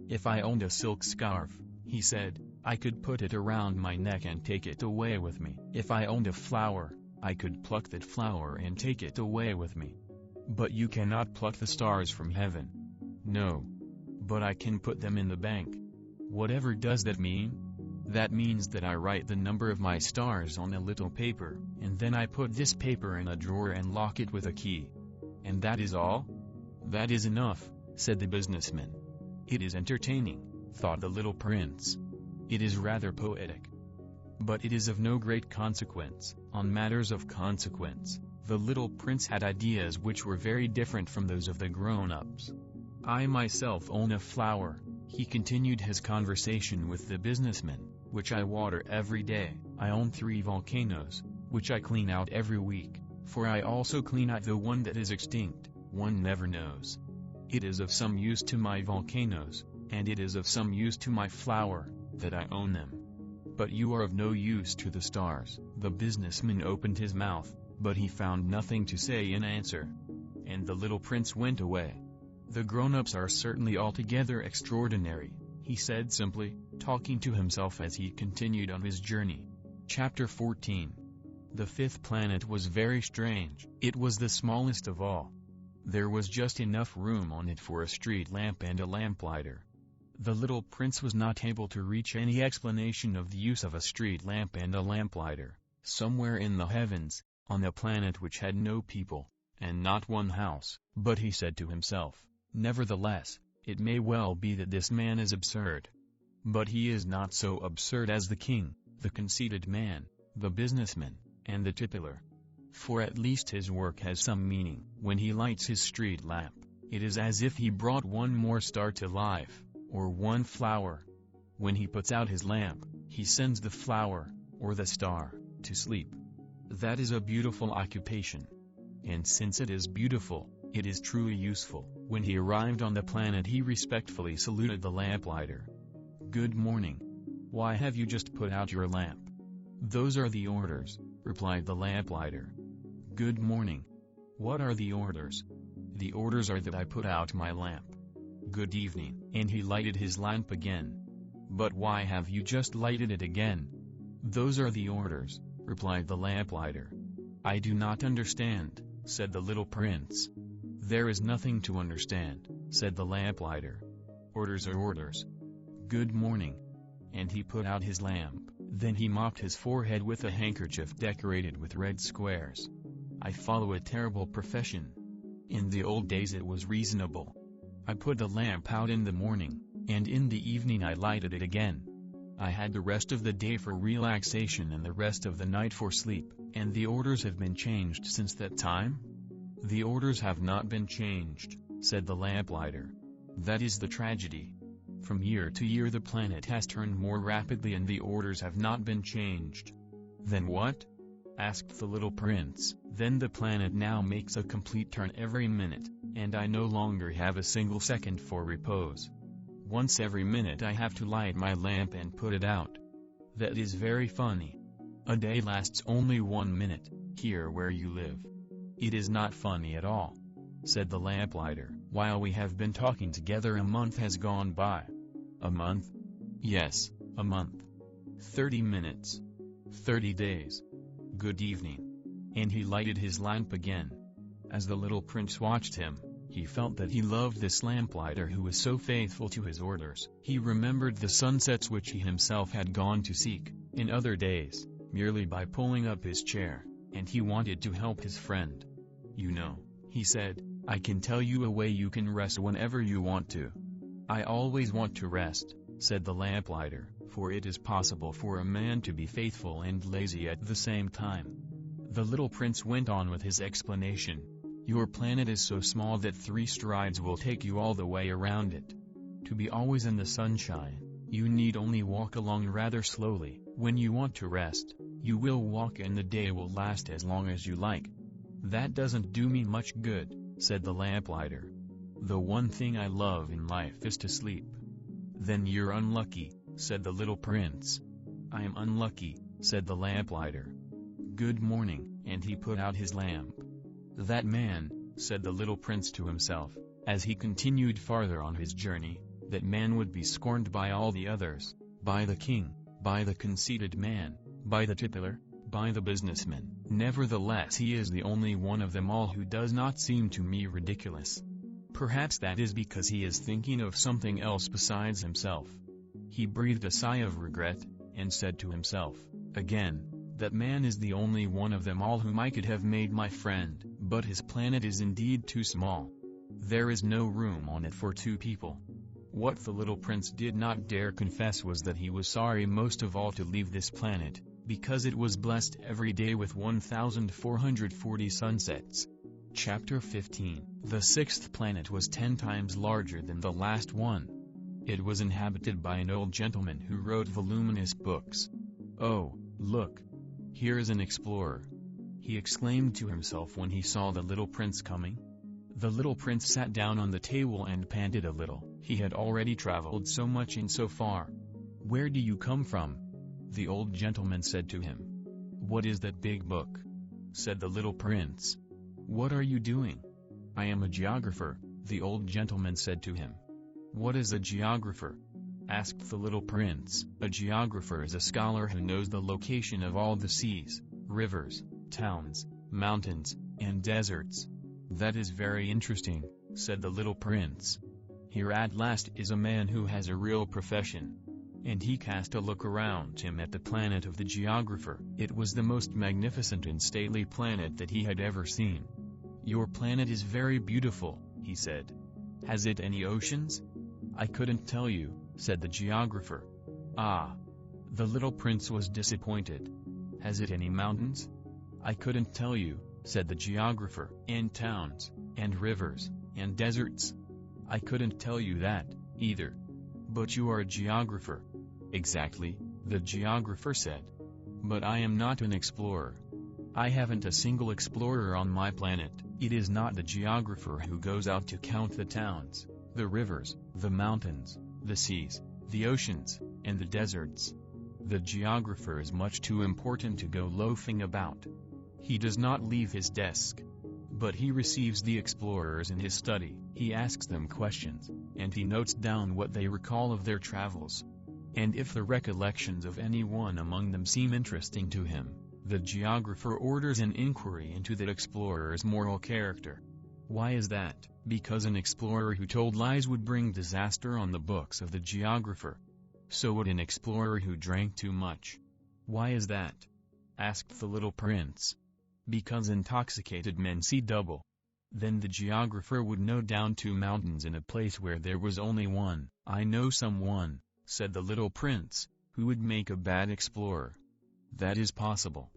If I owned a silk scarf, he said, I could put it around my neck and take it away with me. If I owned a flower, I could pluck that flower and take it away with me. But you cannot pluck the stars from heaven. No. But I can put them in the bank. Whatever does that mean? That means that I write the number of my stars on a little paper, and then I put this paper in a drawer and lock it with a key. And that is all? That is enough, said the businessman. It is entertaining, thought the little prince. It is rather poetic. But it is of no great consequence. On matters of consequence, the little prince had ideas which were very different from those of the grown-ups. I myself own a flower, he continued his conversation with the businessman, which I water every day. I own 3 volcanoes, which I clean out every week, for I also clean out the one that is extinct. One never knows. It is of some use to my volcanoes, and it is of some use to my flower, that I own them. But you are of no use to the stars. The businessman opened his mouth, but he found nothing to say in answer. And the little prince went away. "The grown-ups are certainly altogether extraordinary," he said simply, talking to himself as he continued on his journey. Chapter 14. The fifth planet was very strange. It was the smallest of all. There was just enough room on it for a street lamp and a lamplighter. The little prince was not able to reach any explanation of the use of a street lamp and a lamplighter. Somewhere in the heavens, on a planet which had no people, and not one house. But he said to himself, "Nevertheless, it may well be that this man is absurd. But he is not so absurd as the king, the conceited man, the businessman, and the titular. For at least his work has some meaning. When he lights his street lamp, it is as if he brought one more star to life, or one flower. When he puts out his lamp, he sends the flower, or the star, to sleep. That is a beautiful occupation. And since it is beautiful, it is truly useful." When he arrived on the planet, he respectfully saluted the lamplighter. "Good morning. Why have you just put out your lamp?" "Those are the orders," replied the lamplighter. "Good morning. What are the orders?" "The orders are that I put out my lamp." "Good evening." And he lighted his lamp again. "But why have you just lighted it again?" "Those are the orders," replied the lamplighter. "I do not understand," said the little prince. "There is nothing to understand," said the lamplighter. "Orders are orders. Good morning." And he put out his lamp. Then he mopped his forehead with a handkerchief decorated with red squares. "I follow a terrible profession. In the old days it was reasonable. I put the lamp out in the morning, and in the evening I lighted it again. I had the rest of the day for relaxation and the rest of the night for sleep. And the orders have been changed since that time?" "The orders have not been changed," said the lamplighter. "That is the tragedy. From year to year the planet has turned more rapidly and the orders have not been changed." "Then what?" asked the little prince. "Then the planet now makes a complete turn every minute, and I no longer have a single second for repose. Once every minute I have to light my lamp and put it out. That is very funny. A day lasts only 1 minute, here where you live." "It is not funny at all," said the lamplighter. "While we have been talking together a month has gone by." "A month?" "Yes, a month. 30 minutes. 30 days. Good evening." And he lighted his lamp again. As the little prince watched him, he felt that he loved this lamplighter who was so faithful to his orders. He remembered the sunsets which he himself had gone to seek, in other days, merely by pulling up his chair, and he wanted to help his friend. "You know," he said, "I can tell you a way you can rest whenever you want to." "I always want to rest," said the lamplighter, "for it is possible for a man to be faithful and lazy at the same time." The little prince went on with his explanation. "Your planet is so small that 3 strides will take you all the way around it. To be always in the sunshine, you need only walk along rather slowly. When you want to rest, you will walk and the day will last as long as you like." "That doesn't do me much good," said the lamplighter. "The one thing I love in life is to sleep." "Then you're unlucky," said the little prince. "I am unlucky," said the lamplighter. "Good morning," and he put out his lamp. "That man," said the little prince to himself, as he continued farther on his journey, "that man would be scorned by all the others, by the king, by the conceited man, by the titular, by the businessman. Nevertheless he is the only one of them all who does not seem to me ridiculous. Perhaps that is because he is thinking of something else besides himself." He breathed a sigh of regret, and said to himself, again, "That man is the only one of them all whom I could have made my friend, but his planet is indeed too small. There is no room on it for 2 people." What the little prince did not dare confess was that he was sorry most of all to leave this planet, because it was blessed every day with 1440 sunsets. Chapter 15. The 6th planet was 10 times larger than the last one. It was inhabited by an old gentleman who wrote voluminous books. "Oh, look! Here is an explorer!" he exclaimed to himself when he saw the little prince coming. The little prince sat down on the table and panted a little. He had already traveled so much and so far. "Where do you come from?" the old gentleman said to him. "What is that big book?" said the little prince. "What are you doing?" "I am a geographer," the old gentleman said to him. "What is a geographer?" asked the little prince. "A geographer is a scholar who knows the location of all the seas, rivers, towns, mountains, and deserts." "That is very interesting," said the little prince. "Here at last is a man who has a real profession." And he cast a look around him at the planet of the geographer. It was the most magnificent and stately planet that he had ever seen. "Your planet is very beautiful," he said. "Has it any oceans?" "I couldn't tell you," said the geographer. "Ah!" The little prince was disappointed. "Has it any mountains?" "I couldn't tell you," said the geographer. "And towns, and rivers, and deserts?" "I couldn't tell you that, either." "But you are a geographer." "Exactly," the geographer said. "But I am not an explorer. I haven't a single explorer on my planet." It is not the geographer who goes out to count the towns, the rivers, the mountains, the seas, the oceans, and the deserts. The geographer is much too important to go loafing about. He does not leave his desk. But he receives the explorers in his study. He asks them questions, and he notes down what they recall of their travels. And if the recollections of any one among them seem interesting to him, the geographer orders an inquiry into that explorer's moral character. Why is that? Because an explorer who told lies would bring disaster on the books of the geographer. So would an explorer who drank too much. Why is that? Asked the little prince. Because intoxicated men see double. Then the geographer would note down 2 mountains in a place where there was only one. "I know someone," said the little prince, "who would make a bad explorer." "That is possible."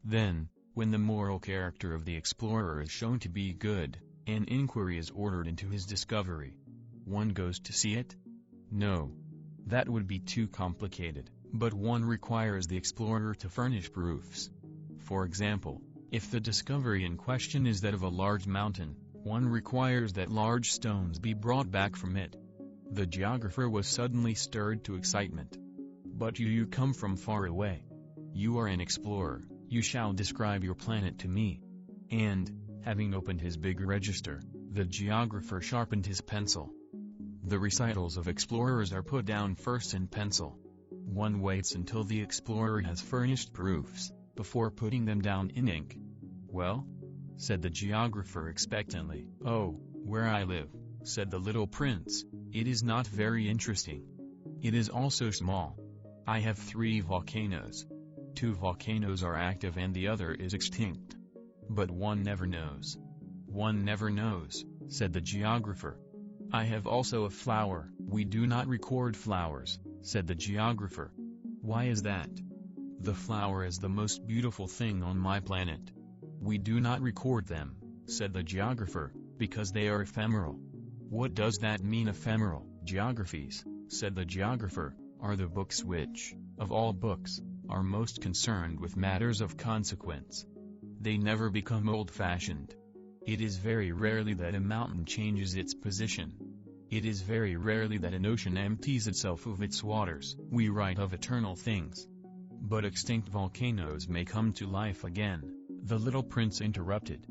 Then, when the moral character of the explorer is shown to be good, an inquiry is ordered into his discovery. One goes to see it? No. That would be too complicated, but one requires the explorer to furnish proofs. For example, if the discovery in question is that of a large mountain, one requires that large stones be brought back from it. The geographer was suddenly stirred to excitement. "But you come from far away. You are an explorer. You shall describe your planet to me." And, having opened his big register, the geographer sharpened his pencil. The recitals of explorers are put down first in pencil. One waits until the explorer has furnished proofs, before putting them down in ink. "Well?" said the geographer expectantly. "Oh, where I live," said the little prince, "it is not very interesting. It is also small. I have 3 volcanoes. 2 volcanoes are active and the other is extinct. But one never knows." "One never knows," said the geographer. "I have also a flower." "We do not record flowers," said the geographer. "Why is that?" "The flower is the most beautiful thing on my planet." "We do not record them," said the geographer, "because they are ephemeral." "What does that mean, ephemeral?" "Geographies," said the geographer, "are the books which, of all books, are most concerned with matters of consequence. They never become old-fashioned. It is very rarely that a mountain changes its position. It is very rarely that an ocean empties itself of its waters. We write of eternal things. But extinct volcanoes may come to life again." The little prince interrupted.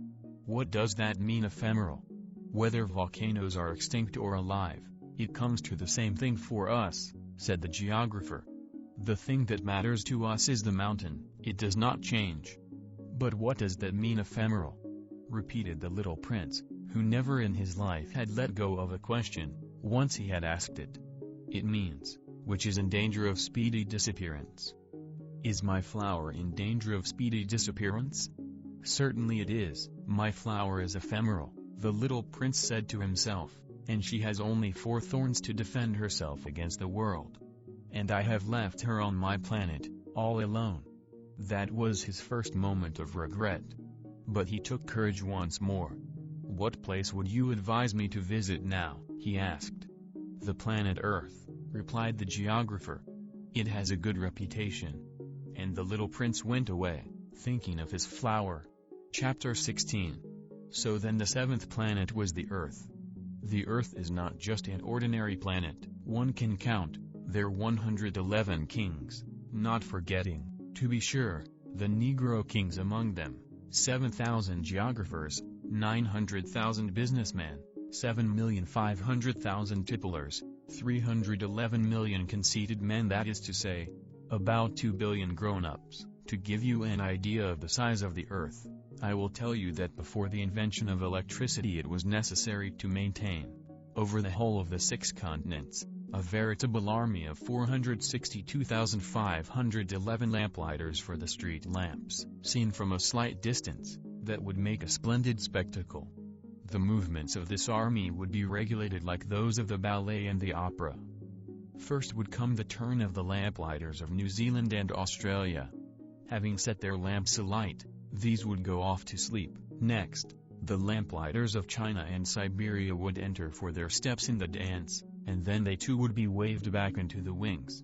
"What does that mean, ephemeral? Whether volcanoes are extinct or alive, it comes to the same thing for us," said the geographer. "The thing that matters to us is the mountain, it does not change." "But what does that mean, ephemeral?" repeated the little prince, who never in his life had let go of a question, once he had asked it. "It means, which is in danger of speedy disappearance." "Is my flower in danger of speedy disappearance?" "Certainly it is. My flower is ephemeral," the little prince said to himself, "and she has only 4 thorns to defend herself against the world. And I have left her on my planet, all alone." That was his first moment of regret. But he took courage once more. "What place would you advise me to visit now?" he asked. "The planet Earth," replied the geographer. "It has a good reputation." And the little prince went away, thinking of his flower. Chapter 16. So then the 7th planet was the Earth. The Earth is not just an ordinary planet. One can count their 111 kings, not forgetting, to be sure, the Negro kings among them. 7,000 geographers, 900,000 businessmen, 7,500,000 tipplers, 311 million conceited men, that is to say, about 2 billion grown-ups. To give you an idea of the size of the earth, I will tell you that before the invention of electricity it was necessary to maintain, over the whole of the 6 continents, a veritable army of 462,511 lamplighters for the street lamps, seen from a slight distance, that would make a splendid spectacle. The movements of this army would be regulated like those of the ballet and the opera. First would come the turn of the lamplighters of New Zealand and Australia. Having set their lamps alight, these would go off to sleep. Next, the lamplighters of China and Siberia would enter for their steps in the dance, and then they too would be waved back into the wings.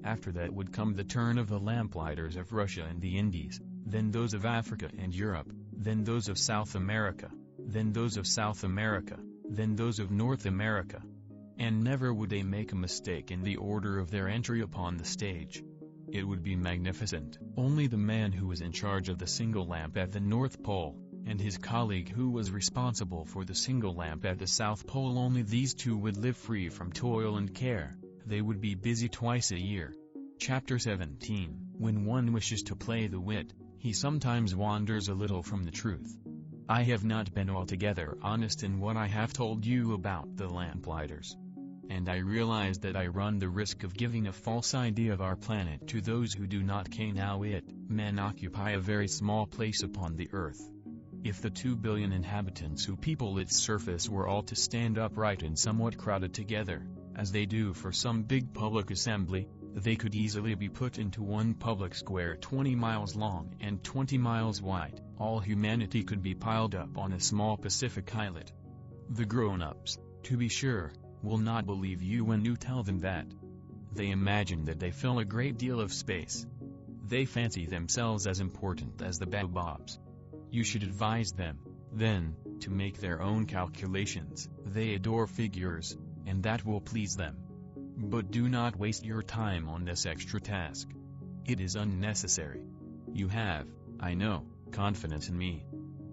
After that would come the turn of the lamplighters of Russia and the Indies, then those of Africa and Europe, then those of South America, then those of South America, then those of North America. And never would they make a mistake in the order of their entry upon the stage. It would be magnificent. Only the man who was in charge of the single lamp at the North Pole, and his colleague who was responsible for the single lamp at the South Pole, only these two would live free from toil and care. They would be busy twice a year. Chapter 17. When one wishes to play the wit, he sometimes wanders a little from the truth. I have not been altogether honest in what I have told you about the lamplighters. And I realize that I run the risk of giving a false idea of our planet to those who do not know it. Men occupy a very small place upon the earth. If the 2 billion inhabitants who people its surface were all to stand upright and somewhat crowded together, as they do for some big public assembly, they could easily be put into one public square 20 miles long and 20 miles wide. All humanity could be piled up on a small Pacific islet. The grown-ups, to be sure, will not believe you when you tell them that. They imagine that they fill a great deal of space. They fancy themselves as important as the baobabs. You should advise them, then, to make their own calculations. They adore figures, and that will please them. But do not waste your time on this extra task. It is unnecessary. You have, I know, confidence in me.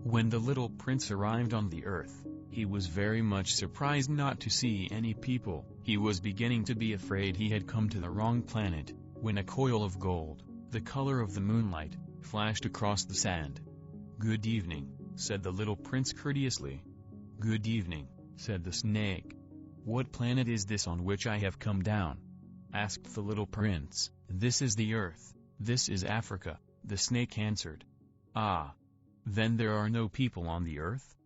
When the little prince arrived on the earth, he was very much surprised not to see any people. He was beginning to be afraid he had come to the wrong planet, when a coil of gold, the color of the moonlight, flashed across the sand. "Good evening," said the little prince courteously. "Good evening," said the snake. "What planet is this on which I have come down?" asked the little prince. "This is the earth, this is Africa," the snake answered. "Ah! Then there are no people on the earth?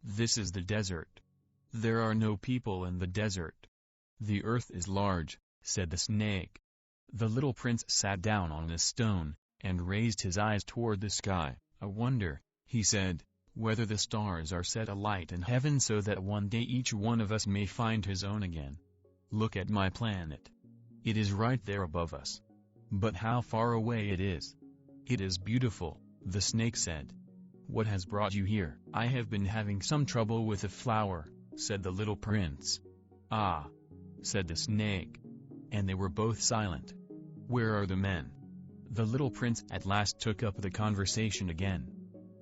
This is the desert. There are no people in the desert." "The earth is large," said the snake. The little prince sat down on a stone, and raised his eyes toward the sky. "I wonder," he said, "whether the stars are set alight in heaven so that one day each one of us may find his own again. Look at my planet. It is right there above us. But how far away it is." "It is beautiful," the snake said. "What has brought you here?" "I have been having some trouble with a flower," said the little prince. "Ah," said the snake. And they were both silent. "Where are the men?" The little prince at last took up the conversation again.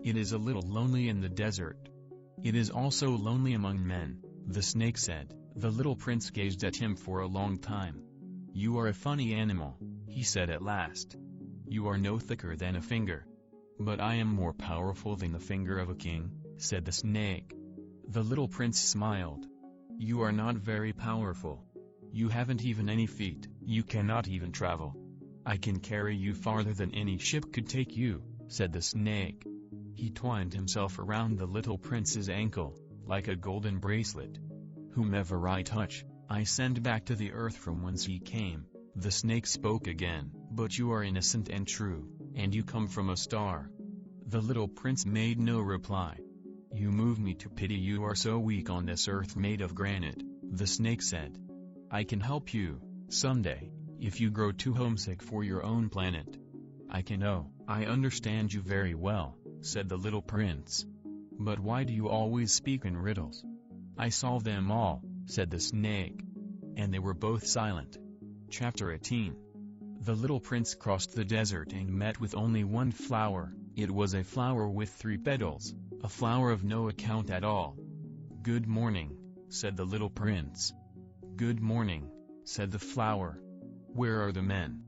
"It is a little lonely in the desert. It is also lonely among men," the snake said. The little prince gazed at him for a long time. "You are a funny animal," he said at last. "You are no thicker than a finger." "But I am more powerful than the finger of a king," said the snake. The little prince smiled. "You are not very powerful. You haven't even any feet. You cannot even travel." "I can carry you farther than any ship could take you," said the snake. He twined himself around the little prince's ankle, like a golden bracelet. "Whomever I touch, I send back to the earth from whence he came," the snake spoke again. "But you are innocent and true, and you come from a star." The little prince made no reply. "You move me to pity. You are so weak on this earth made of granite," the snake said. "I can help you, someday, if you grow too homesick for your own planet." "I can. Oh, I understand you very well," said the little prince. "But why do you always speak in riddles?" "I solve them all," said the snake. And they were both silent. Chapter 18. The little prince crossed the desert and met with only one flower. It was a flower with 3 petals, a flower of no account at all. "Good morning," said the little prince. "Good morning," said the flower. "Where are the men?"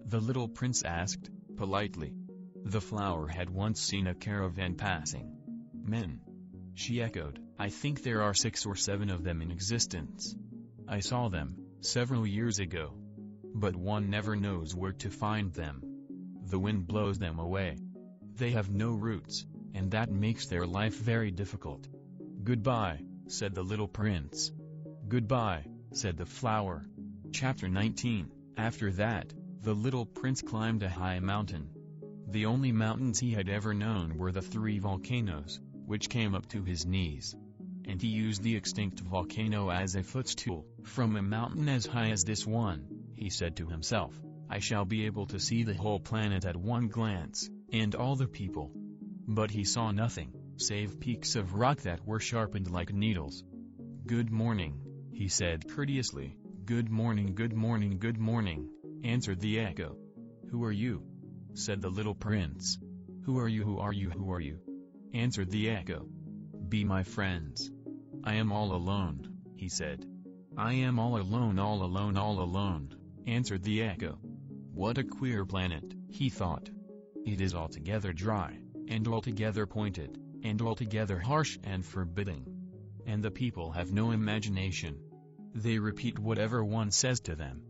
the little prince asked, politely. The flower had once seen a caravan passing. "Men?" she echoed. "I think there are 6 or 7 of them in existence. I saw them several years ago. But one never knows where to find them. The wind blows them away. They have no roots, and that makes their life very difficult." "Goodbye," said the little prince. "Goodbye," said the flower. Chapter 19. After that, the little prince climbed a high mountain. The only mountains he had ever known were the 3 volcanoes, which came up to his knees. And he used the extinct volcano as a footstool. "From a mountain as high as this one," he said to himself, "I shall be able to see the whole planet at one glance, and all the people." But he saw nothing, save peaks of rock that were sharpened like needles. "Good morning," he said courteously. "Good morning, good morning, good morning," answered the echo. "Who are you?" said the little prince. "Who are you, who are you, who are you?" answered the echo. "Be my friends." "I am all alone," he said. "I am all alone, all alone, all alone," answered the echo. "What a queer planet," he thought. "It is altogether dry, and altogether pointed, and altogether harsh and forbidding. And the people have no imagination. They repeat whatever one says to them.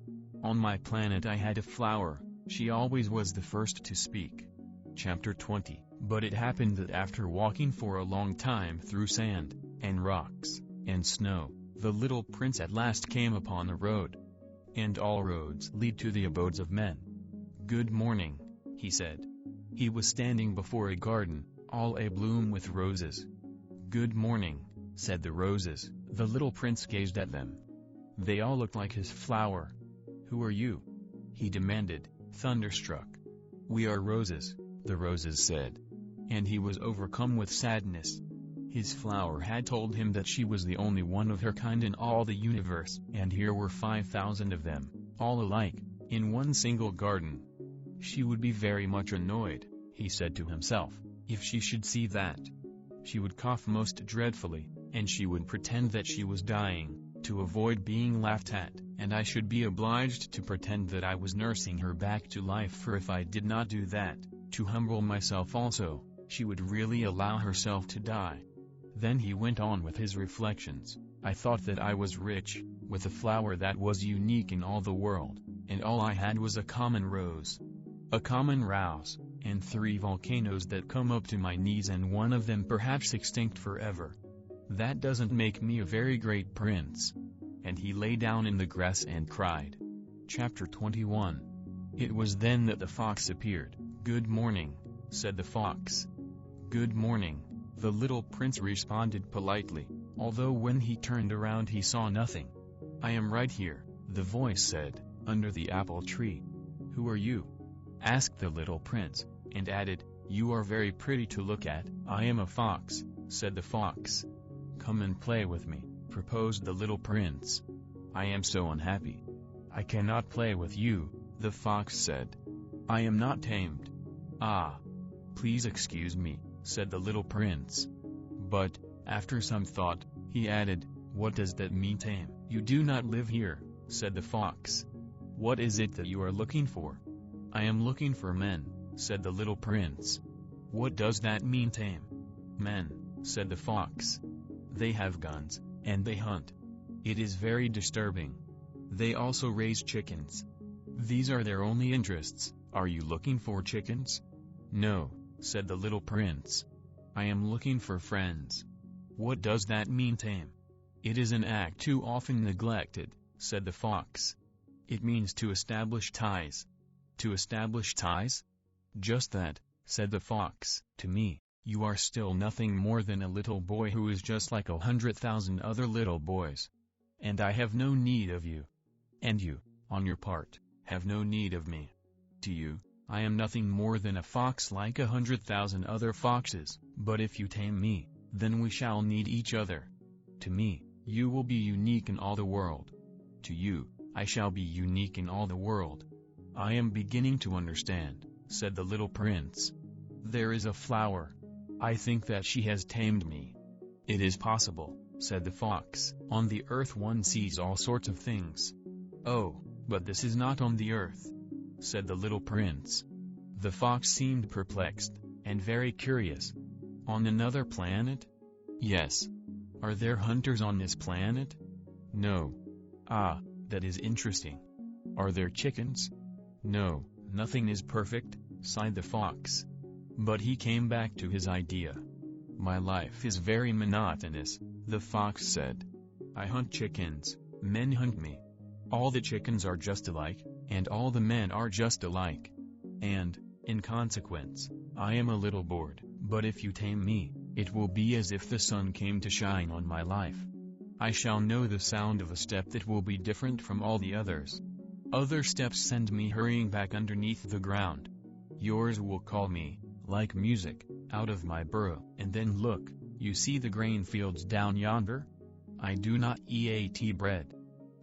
On my planet I had a flower, she always was the first to speak." Chapter 20. But it happened that after walking for a long time through sand, and rocks, and snow, the little prince at last came upon a road. And all roads lead to the abodes of men. "Good morning," he said. He was standing before a garden, all abloom with roses. "Good morning," said the roses. The little prince gazed at them. They all looked like his flower. "Who are you?" he demanded, thunderstruck. "We are roses," the roses said. And he was overcome with sadness. His flower had told him that she was the only one of her kind in all the universe, and here were 5,000 of them, all alike, in one single garden. She would be very much annoyed, he said to himself, if she should see that. She would cough most dreadfully, and she would pretend that she was dying, to avoid being laughed at, and I should be obliged to pretend that I was nursing her back to life, for if I did not do that, to humble myself also, she would really allow herself to die. Then he went on with his reflections. I thought that I was rich, with a flower that was unique in all the world, and all I had was a common rose. A common rouse, and 3 volcanoes that come up to my knees, and one of them perhaps extinct forever. That doesn't make me a very great prince. And he lay down in the grass and cried. Chapter 21. It was then that the fox appeared. Good morning, said the fox. Good morning, the little prince responded politely, although when he turned around he saw nothing. I am right here, the voice said, under the apple tree. Who are you? Asked the little prince, and added, You are very pretty to look at. I am a fox, said the fox. Come and play with me, proposed the little prince. I am so unhappy. I cannot play with you, the fox said. I am not tamed. Ah. Please excuse me, said the little prince. But, after some thought, he added, What does that mean, tame? You do not live here, said the fox. What is it that you are looking for? I am looking for men, said the little prince. What does that mean, tame? Men, said the fox. They have guns, and they hunt. It is very disturbing. They also raise chickens. These are their only interests. Are you looking for chickens? No, said the little prince. I am looking for friends. What does that mean, tame? It is an act too often neglected, said the fox. It means to establish ties. To establish ties? Just that, said the fox. To me, you are still nothing more than a little boy who is just like 100,000 other little boys. And I have no need of you. And you, on your part, have no need of me. To you, I am nothing more than a fox like 100,000 other foxes, but if you tame me, then we shall need each other. To me, you will be unique in all the world. To you, I shall be unique in all the world. I am beginning to understand, said the little prince. There is a flower. I think that she has tamed me. It is possible, said the fox. On the earth one sees all sorts of things. Oh, but this is not on the earth, said the little prince. The fox seemed perplexed, and very curious. On another planet? Yes. Are there hunters on this planet? No. Ah, that is interesting. Are there chickens? No, nothing is perfect, sighed the fox. But he came back to his idea. My life is very monotonous, the fox said. I hunt chickens, men hunt me. All the chickens are just alike, and all the men are just alike. And, in consequence, I am a little bored, but if you tame me, it will be as if the sun came to shine on my life. I shall know the sound of a step that will be different from all the others. Other steps send me hurrying back underneath the ground. Yours will call me, like music, out of my burrow. And then look, you see the grain fields down yonder? I do not eat bread.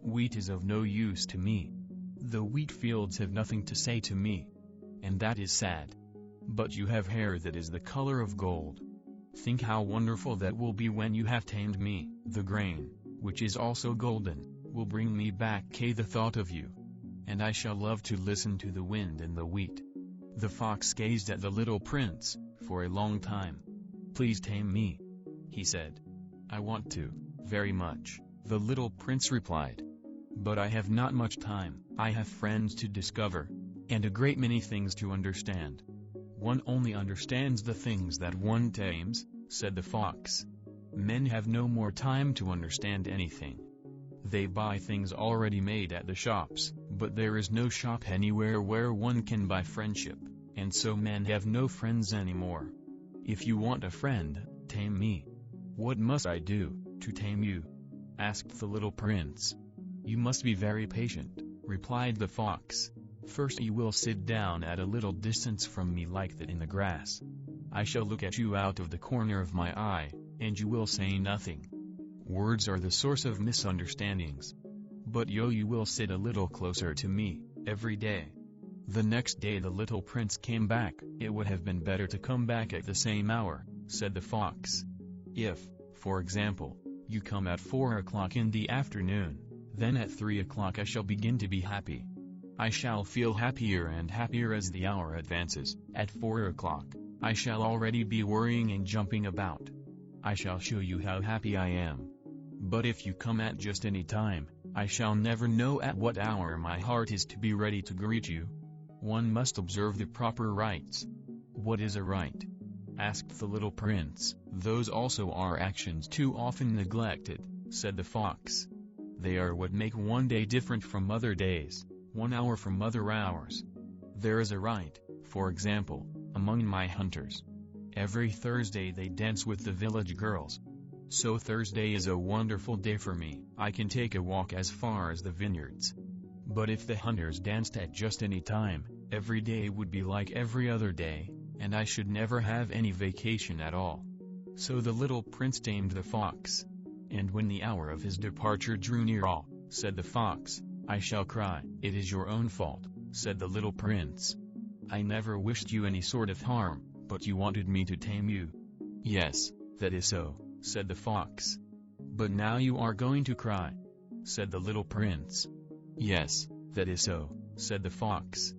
Wheat is of no use to me. The wheat fields have nothing to say to me. And that is sad. But you have hair that is the color of gold. Think how wonderful that will be when you have tamed me. The grain, which is also golden, will bring me back the thought of you. And I shall love to listen to the wind and the wheat. The fox gazed at the little prince, for a long time. Please tame me, he said. I want to, very much, the little prince replied. But I have not much time. I have friends to discover, and a great many things to understand. One only understands the things that one tames, said the fox. Men have no more time to understand anything. They buy things already made at the shops, but there is no shop anywhere where one can buy friendship, and so men have no friends anymore. If you want a friend, tame me. What must I do to tame you? Asked the little prince. You must be very patient, replied the fox. First you will sit down at a little distance from me like that in the grass. I shall look at you out of the corner of my eye, and you will say nothing. Words are the source of misunderstandings. But you will sit a little closer to me, every day. The next day the little prince came back. It would have been better to come back at the same hour, said the fox. If, for example, you come at 4 o'clock in the afternoon, then at 3 o'clock I shall begin to be happy. I shall feel happier and happier as the hour advances. At 4 o'clock, I shall already be worrying and jumping about. I shall show you how happy I am. But if you come at just any time, I shall never know at what hour my heart is to be ready to greet you. One must observe the proper rites. What is a rite? Asked the little prince. Those also are actions too often neglected, said the fox. They are what make one day different from other days, 1 hour from other hours. There is a rite, for example, among my hunters. Every Thursday they dance with the village girls. So Thursday is a wonderful day for me. I can take a walk as far as the vineyards. But if the hunters danced at just any time, every day would be like every other day, and I should never have any vacation at all. So the little prince tamed the fox. And when the hour of his departure drew near, said the fox, I shall cry. It is your own fault, said the little prince. I never wished you any sort of harm, but you wanted me to tame you. Yes, that is so, said the fox. But now you are going to cry, said the little prince. Yes, that is so, said the fox.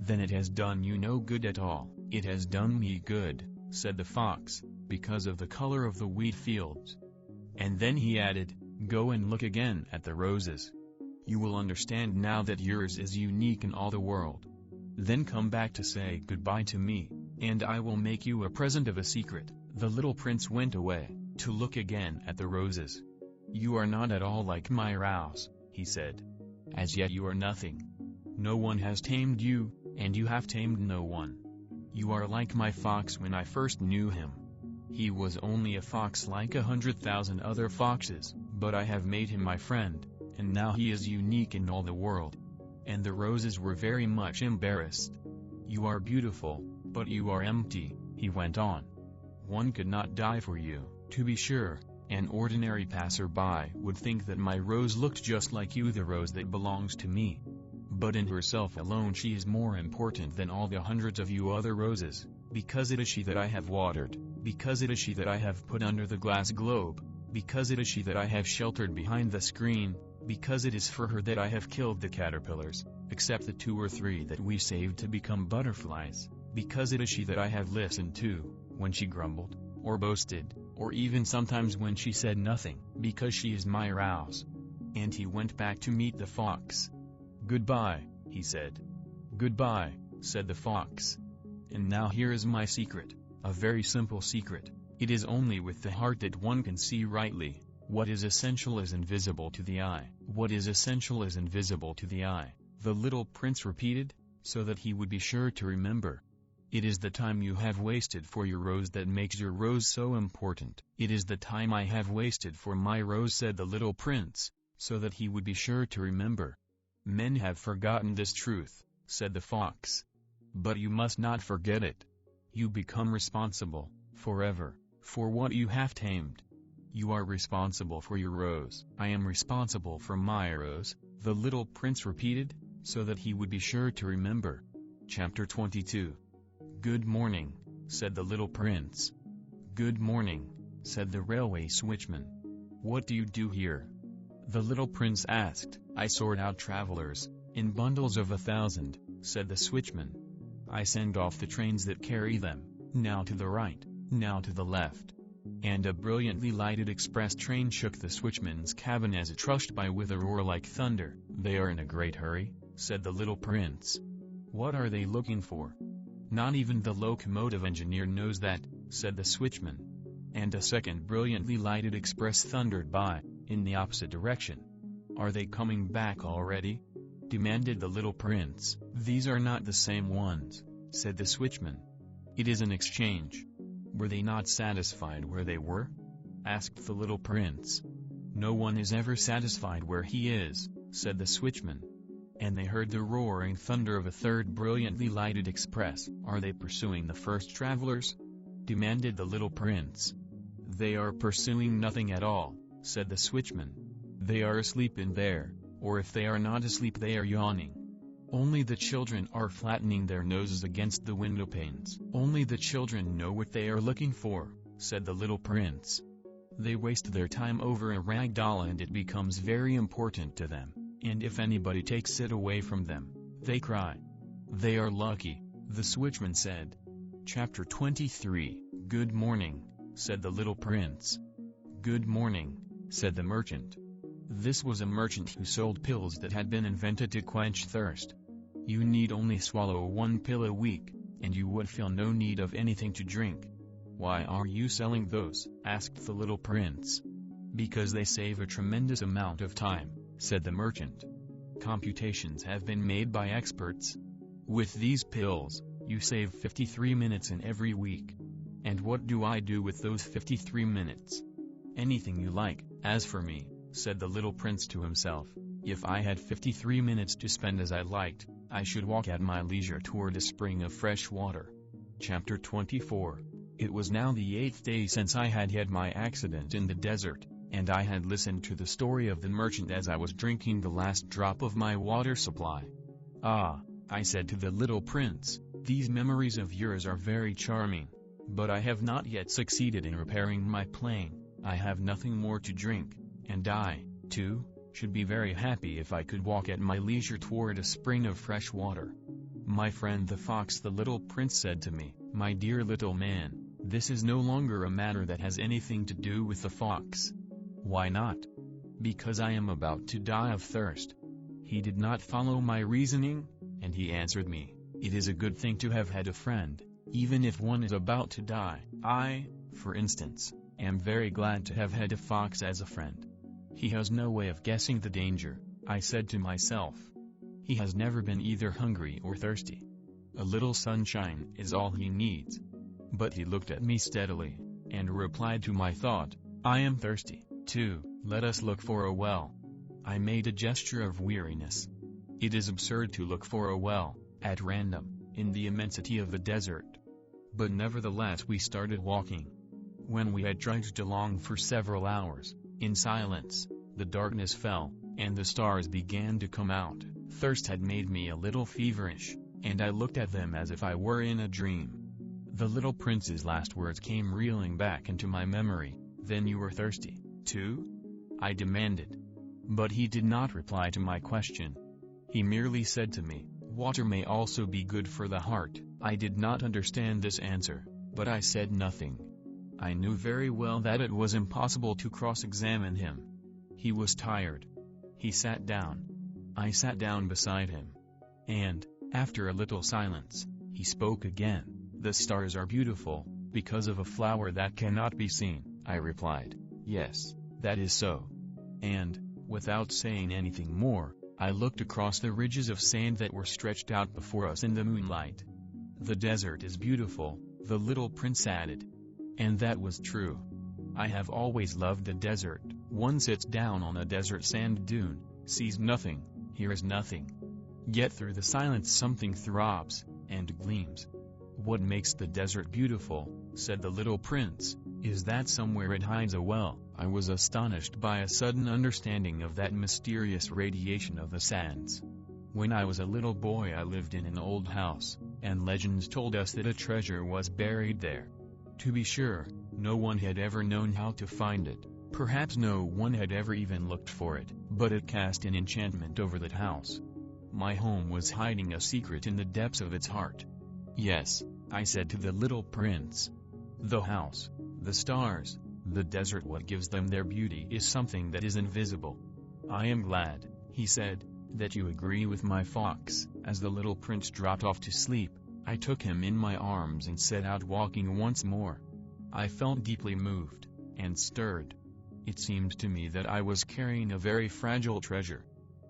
Then it has done you no good at all. It has done me good, said the fox, because of the color of the wheat fields. And then he added, go and look again at the roses. You will understand now that yours is unique in all the world. Then come back to say goodbye to me, and I will make you a present of a secret. The little prince went away, to look again at the roses. You are not at all like my rose, he said. As yet you are nothing. No one has tamed you, and you have tamed no one. You are like my fox when I first knew him. He was only a fox like 100,000 other foxes, but I have made him my friend, and now he is unique in all the world. And the roses were very much embarrassed. You are beautiful, but you are empty, he went on. One could not die for you, to be sure. An ordinary passer-by would think that my rose looked just like you, the rose that belongs to me. but in herself alone she is more important than all the hundreds of you other roses, because it is she that I have watered, because it is she that I have put under the glass globe, because it is she that I have sheltered behind the screen, because it is for her that I have killed the caterpillars, except the 2 or 3 that we saved to become butterflies, because it is she that I have listened to, when she grumbled, or boasted, or even sometimes when she said nothing, because she is my rouse. And he went back to meet the fox. "Goodbye," he said. "Goodbye," said the fox. "And now here is my secret, a very simple secret. It is only with the heart that one can see rightly. What is essential is invisible to the eye. What is essential is invisible to the eye," the little prince repeated, so that he would be sure to remember. "It is the time you have wasted for your rose that makes your rose so important. It is the time I have wasted for my rose," said the little prince, so that he would be sure to remember. "Men have forgotten this truth," said the fox. "But you must not forget it. You become responsible, forever, for what you have tamed. You are responsible for your rose." "I am responsible for my rose," the little prince repeated, so that he would be sure to remember. Chapter 22. "Good morning," said the little prince. "Good morning," said the railway switchman. "What do you do here?" the little prince asked. "I sort out travelers, in bundles of 1,000, said the switchman. "I send off the trains that carry them, now to the right, now to the left." And a brilliantly lighted express train shook the switchman's cabin as it rushed by with a roar like thunder. "They are in a great hurry," said the little prince. "What are they looking for?" "Not even the locomotive engineer knows that," said the switchman. And a second brilliantly lighted express thundered by, in the opposite direction. "Are they coming back already?" demanded the little prince. "These are not the same ones," said the switchman. "It is an exchange." "Were they not satisfied where they were?" asked the little prince. "No one is ever satisfied where he is," said the switchman. And they heard the roaring thunder of a third brilliantly lighted express. "Are they pursuing the first travelers?" demanded the little prince. "They are pursuing nothing at all," said the switchman. "They are asleep in there, or if they are not asleep they are yawning. Only the children are flattening their noses against the window panes." "Only the children know what they are looking for," said the little prince. "They waste their time over a rag doll and it becomes very important to them, and if anybody takes it away from them, they cry. They are lucky," the switchman said. Chapter 23. "Good morning," said the little prince. "Good morning," said the merchant. This was a merchant who sold pills that had been invented to quench thirst. You need only swallow 1 pill a week, and you would feel no need of anything to drink. "Why are you selling those?" asked the little prince. "Because they save a tremendous amount of time," said the merchant. "Computations have been made by experts. With these pills, you save 53 minutes in every week. And what do I do with those 53 minutes? Anything you like. As for me," said the little prince to himself, "if I had 53 minutes to spend as I liked, I should walk at my leisure toward a spring of fresh water." Chapter 24. It was now the 8th day since I had had my accident in the desert, and I had listened to the story of the merchant as I was drinking the last drop of my water supply. "Ah," I said to the little prince, "these memories of yours are very charming, but I have not yet succeeded in repairing my plane. I have nothing more to drink, and I, too, should be very happy if I could walk at my leisure toward a spring of fresh water." "My friend the fox," the little prince said to me, "my dear little man, this is no longer a matter that has anything to do with the fox." "Why not?" "Because I am about to die of thirst." He did not follow my reasoning, and he answered me, "It is a good thing to have had a friend, even if one is about to die. I, for instance, am very glad to have had a fox as a friend. He has no way of guessing the danger," I said to myself. "He has never been either hungry or thirsty. A little sunshine is all he needs." But he looked at me steadily, and replied to my thought, "I am thirsty, too, let us look for a well." I made a gesture of weariness. It is absurd to look for a well, at random, in the immensity of the desert. But nevertheless we started walking. When we had trudged along for several hours, in silence, the darkness fell, and the stars began to come out, Thirst had made me a little feverish, and I looked at them as if I were in a dream. The little prince's last words came reeling back into my memory. "Then you were thirsty, too?" I demanded. But he did not reply to my question. He merely said to me, "Water may also be good for the heart." I did not understand this answer, but I said nothing. I knew very well that it was impossible to cross-examine him. He was tired. He sat down. I sat down beside him. And, after a little silence, he spoke again. "The stars are beautiful, because of a flower that cannot be seen," I replied. "Yes, that is so." And, without saying anything more, I looked across the ridges of sand that were stretched out before us in the moonlight. "The desert is beautiful," the little prince added. And that was true. I have always loved the desert. One sits down on a desert sand dune, sees nothing, hears nothing. Yet through the silence something throbs, and gleams. "What makes the desert beautiful," said the little prince, "is that somewhere it hides a well." I was astonished by a sudden understanding of that mysterious radiation of the sands. When I was a little boy I lived in an old house, and legends told us that a treasure was buried there. To be sure, no one had ever known how to find it, perhaps no one had ever even looked for it, but it cast an enchantment over that house. My home was hiding a secret in the depths of its heart. "Yes," I said to the little prince. "The house, the stars, the desert, what gives them their beauty is something that is invisible." "I am glad," he said, "that you agree with my fox." As the little prince dropped off to sleep, I took him in my arms and set out walking once more. I felt deeply moved, and stirred. It seemed to me that I was carrying a very fragile treasure.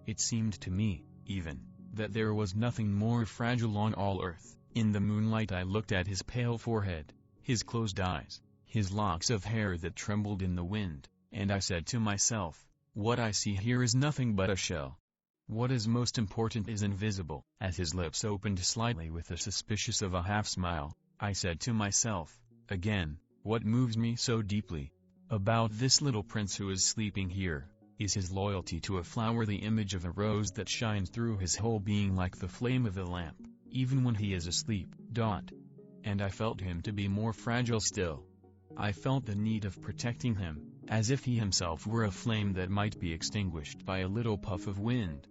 It seemed to me, even, that there was nothing more fragile on all earth. In the moonlight I looked at his pale forehead, his closed eyes, his locks of hair that trembled in the wind, and I said to myself, "What I see here is nothing but a shell. What is most important is invisible." As his lips opened slightly with a suspicious of a half-smile, I said to myself, again, "What moves me so deeply about this little prince who is sleeping here, is his loyalty to a flower, the image of a rose that shines through his whole being like the flame of a lamp, even when he is asleep." And I felt him to be more fragile still. I felt the need of protecting him, as if he himself were a flame that might be extinguished by a little puff of wind.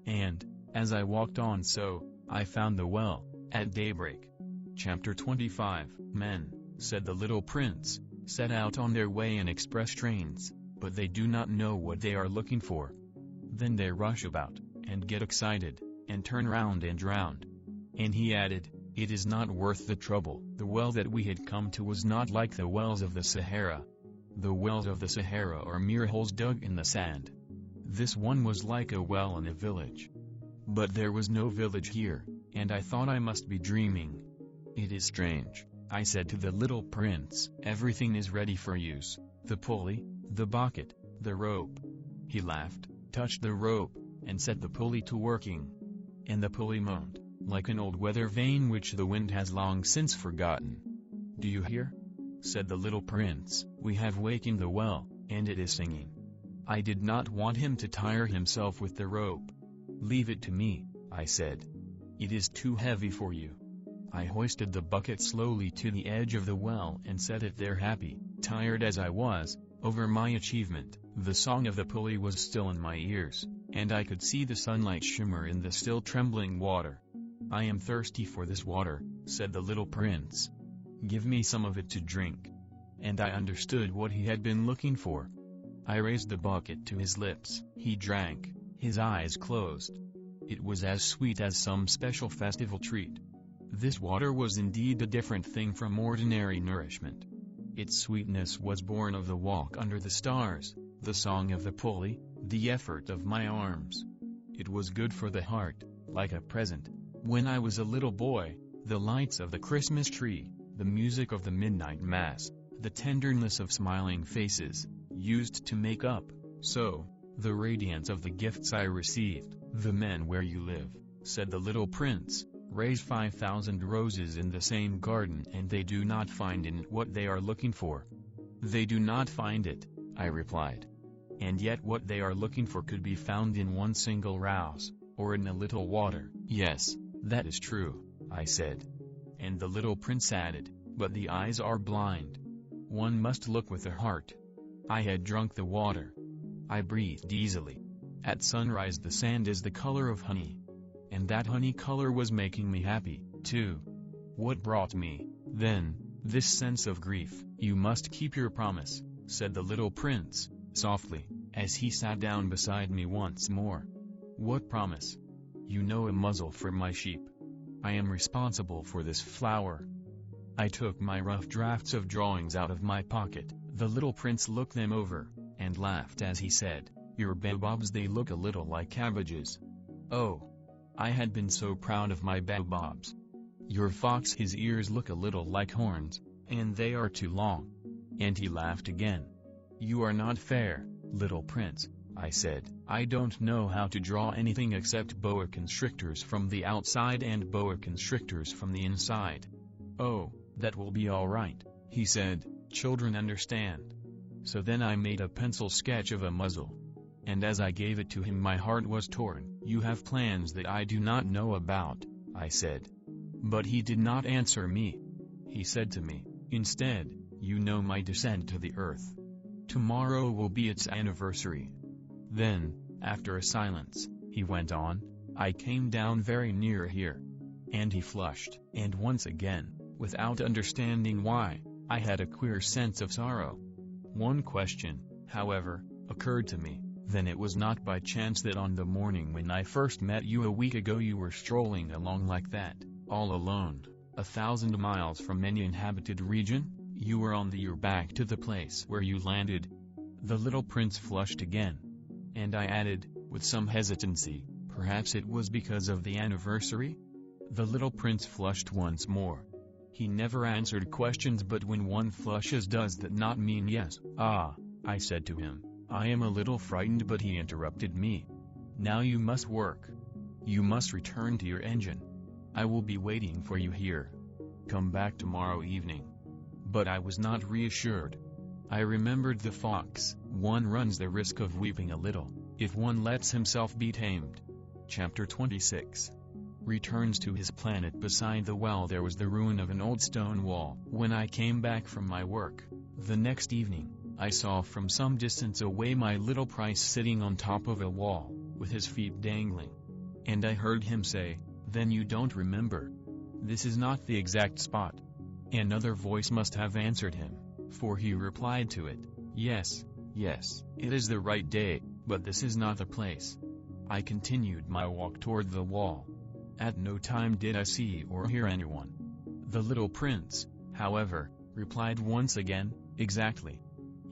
And, as I walked on so, I found the well, at daybreak. Chapter 25 Men, said the little prince, set out on their way in express trains, but they do not know what they are looking for. Then they rush about, and get excited, and turn round and round. And he added, "It is not worth the trouble." The well that we had come to was not like the wells of the Sahara. The wells of the Sahara are mere holes dug in the sand. This one was like a well in a village. But there was no village here, and I thought I must be dreaming. "It is strange," I said to the little prince. "Everything is ready for use, the pulley, the bucket, the rope." He laughed, touched the rope, and set the pulley to working. And the pulley moaned, like an old weather vane which the wind has long since forgotten. "Do you hear?" said the little prince. "We have wakened the well, and it is singing." I did not want him to tire himself with the rope. "Leave it to me," I said. "It is too heavy for you." I hoisted the bucket slowly to the edge of the well and set it there, happy, tired as I was, over my achievement. The song of the pulley was still in my ears, and I could see the sunlight shimmer in the still trembling water. "I am thirsty for this water," said the little prince. "Give me some of it to drink." And I understood what he had been looking for. I raised the bucket to his lips. He drank, his eyes closed. It was as sweet as some special festival treat. This water was indeed a different thing from ordinary nourishment. Its sweetness was born of the walk under the stars, the song of the pulley, the effort of my arms. It was good for the heart, like a present. When I was a little boy, the lights of the Christmas tree, the music of the midnight mass, the tenderness of smiling faces, used to make up, so, the radiance of the gifts I received. "The men where you live," said the little prince, "raise 5,000 roses in the same garden, and they do not find in it what they are looking for." "They do not find it," I replied. "And yet what they are looking for could be found in one single rose, or in a little water. Yes, that is true, I said. And the little prince added, but the eyes are blind. One must look with the heart. I had drunk the water. I breathed easily. At sunrise the sand is the color of honey. And that honey color was making me happy, too. What brought me, then, this sense of grief? You must keep your promise, said the little prince, softly, as he sat down beside me once more. What promise? You know, a muzzle for my sheep. I am responsible for this flower. I took my rough drafts of drawings out of my pocket. The little prince looked them over, and laughed as he said, your baobabs, they look a little like cabbages. Oh! I had been so proud of my baobabs. Your fox, his ears look a little like horns, and they are too long. And he laughed again. You are not fair, little prince, I said. I don't know how to draw anything except boa constrictors from the outside and boa constrictors from the inside. Oh, that will be all right, he said, children understand. So then I made a pencil sketch of a muzzle. And as I gave it to him my heart was torn. You have plans that I do not know about, I said. But he did not answer me. He said to me, instead, you know my descent to the earth. Tomorrow will be its anniversary. Then, after a silence, he went on, I came down very near here. And he flushed. And once again, without understanding why, I had a queer sense of sorrow. One question, however, occurred to me. Then it was not by chance that on the morning when I first met you a week ago you were strolling along like that, all alone, 1,000 miles from any inhabited region? You were on your back to the place where you landed. The little prince flushed again. And I added, with some hesitancy, perhaps it was because of the anniversary? The little prince flushed once more. He never answered questions, but when one flushes, does that not mean yes? Ah, I said to him. I am a little frightened, but he interrupted me. Now you must work. You must return to your engine. I will be waiting for you here. Come back tomorrow evening. But I was not reassured. I remembered the fox. One runs the risk of weeping a little, if one lets himself be tamed. Chapter 26. Returns to his planet. Beside the well there was the ruin of an old stone wall. When I came back from my work, the next evening, I saw from some distance away my little prince sitting on top of a wall, with his feet dangling. And I heard him say, then you don't remember? This is not the exact spot. Another voice must have answered him, for he replied to it, yes, yes, it is the right day, but this is not the place. I continued my walk toward the wall. At no time did I see or hear anyone. The little prince, however, replied once again, exactly.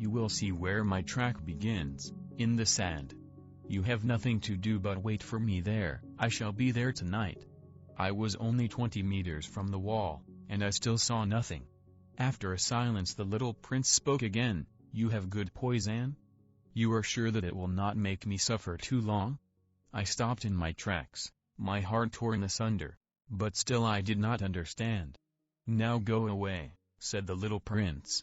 You will see where my track begins, in the sand. You have nothing to do but wait for me there. I shall be there tonight. I was only 20 meters from the wall, and I still saw nothing. After a silence the little prince spoke again. You have good poison? You are sure that it will not make me suffer too long? I stopped in my tracks, my heart torn asunder, but still I did not understand. Now go away, said the little prince.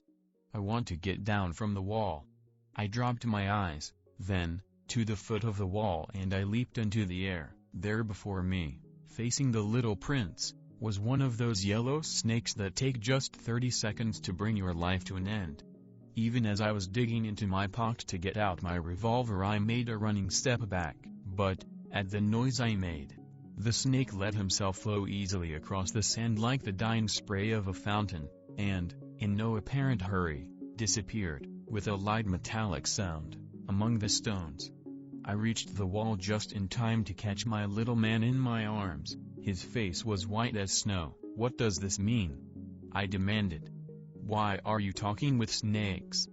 I want to get down from the wall. I dropped my eyes, then, to the foot of the wall, and I leaped into the air. There before me, facing the little prince, was one of those yellow snakes that take just 30 seconds to bring your life to an end. Even as I was digging into my pocket to get out my revolver, I made a running step back, but, at the noise I made, the snake let himself flow easily across the sand like the dying spray of a fountain, and, in no apparent hurry, disappeared, with a light metallic sound, among the stones. I reached the wall just in time to catch my little man in my arms. His face was white as snow. What does this mean? I demanded. Why are you talking with snakes?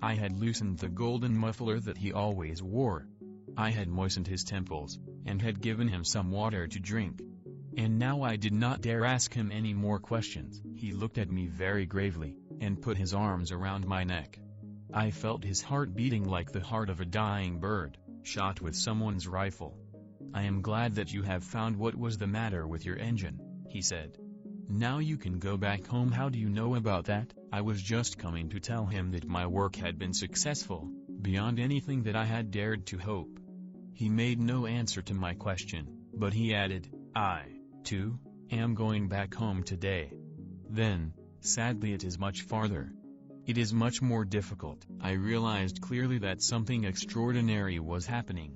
I had loosened the golden muffler that he always wore. I had moistened his temples, and had given him some water to drink. And now I did not dare ask him any more questions. He looked at me very gravely, and put his arms around my neck. I felt his heart beating like the heart of a dying bird, shot with someone's rifle. I am glad that you have found what was the matter with your engine, he said. Now you can go back home. How do you know about that? I was just coming to tell him that my work had been successful, beyond anything that I had dared to hope. He made no answer to my question. But he added, I, too, am going back home today. Then, sadly, it is much farther. It is much more difficult. I realized clearly that something extraordinary was happening.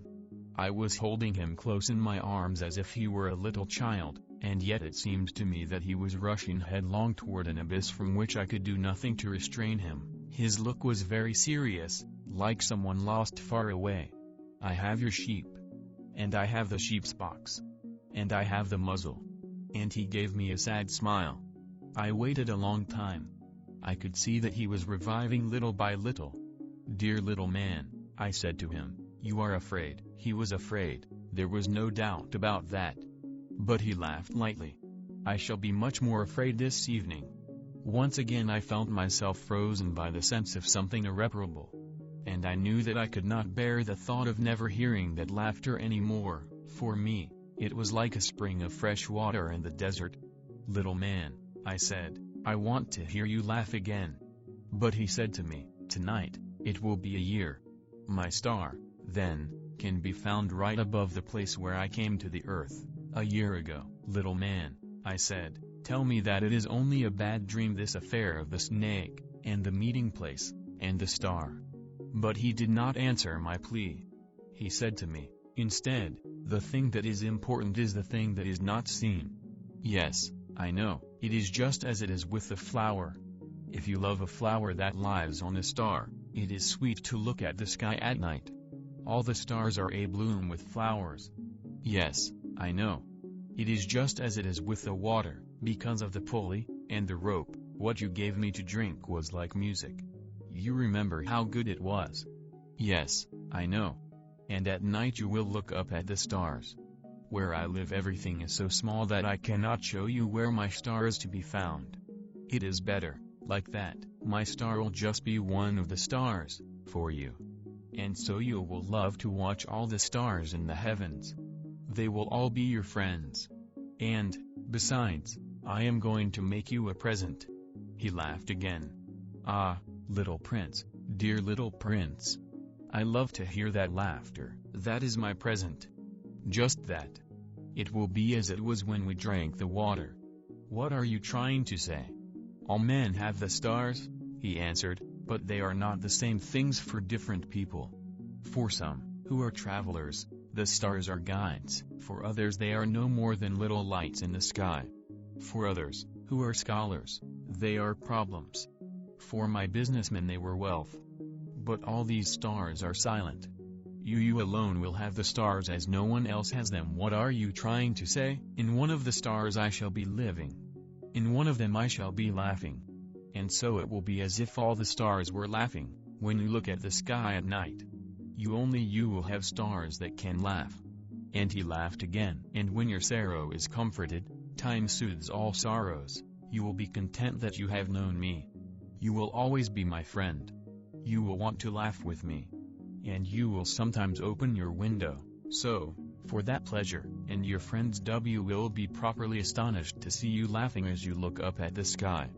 I was holding him close in my arms as if he were a little child, and yet it seemed to me that he was rushing headlong toward an abyss from which I could do nothing to restrain him. His look was very serious, like someone lost far away. I have your sheep. And I have the sheep's box. And I have the muzzle. And he gave me a sad smile. I waited a long time. I could see that he was reviving little by little. Dear little man, I said to him, you are afraid. He was afraid, there was no doubt about that. But he laughed lightly. I shall be much more afraid this evening. Once again I felt myself frozen by the sense of something irreparable. And I knew that I could not bear the thought of never hearing that laughter any more. For me, it was like a spring of fresh water in the desert. Little man, I said, I want to hear you laugh again. But he said to me, tonight, it will be a year. My star, then, can be found right above the place where I came to the earth, a year ago. Little man, I said, tell me that it is only a bad dream, this affair of the snake, and the meeting place, and the star. But he did not answer my plea. He said to me, instead, the thing that is important is the thing that is not seen. Yes, I know, it is just as it is with the flower. If you love a flower that lives on a star, it is sweet to look at the sky at night. All the stars are abloom with flowers. Yes, I know. It is just as it is with the water, because of the pulley, and the rope. What you gave me to drink was like music. You remember how good it was? Yes, I know. And at night you will look up at the stars. Where I live everything is so small that I cannot show you where my star is to be found. It is better, like that, my star will just be one of the stars, for you. And so you will love to watch all the stars in the heavens. They will all be your friends. And, besides, I am going to make you a present. He laughed again. Ah, little prince, dear little prince. I love to hear that laughter. That is my present. Just that. It will be as it was when we drank the water. What are you trying to say? All men have the stars, he answered, but they are not the same things for different people. For some, who are travelers, the stars are guides. For others they are no more than little lights in the sky. For others, who are scholars, they are problems. For my businessmen they were wealth. But all these stars are silent. You alone will have the stars as no one else has them. What are you trying to say? In one of the stars I shall be living. In one of them I shall be laughing. And so it will be as if all the stars were laughing, when you look at the sky at night. You will have stars that can laugh. And he laughed again. And when your sorrow is comforted, time soothes all sorrows, you will be content that you have known me. You will always be my friend. You will want to laugh with me. And you will sometimes open your window, so, for that pleasure, and your friends will be properly astonished to see you laughing as you look up at the sky.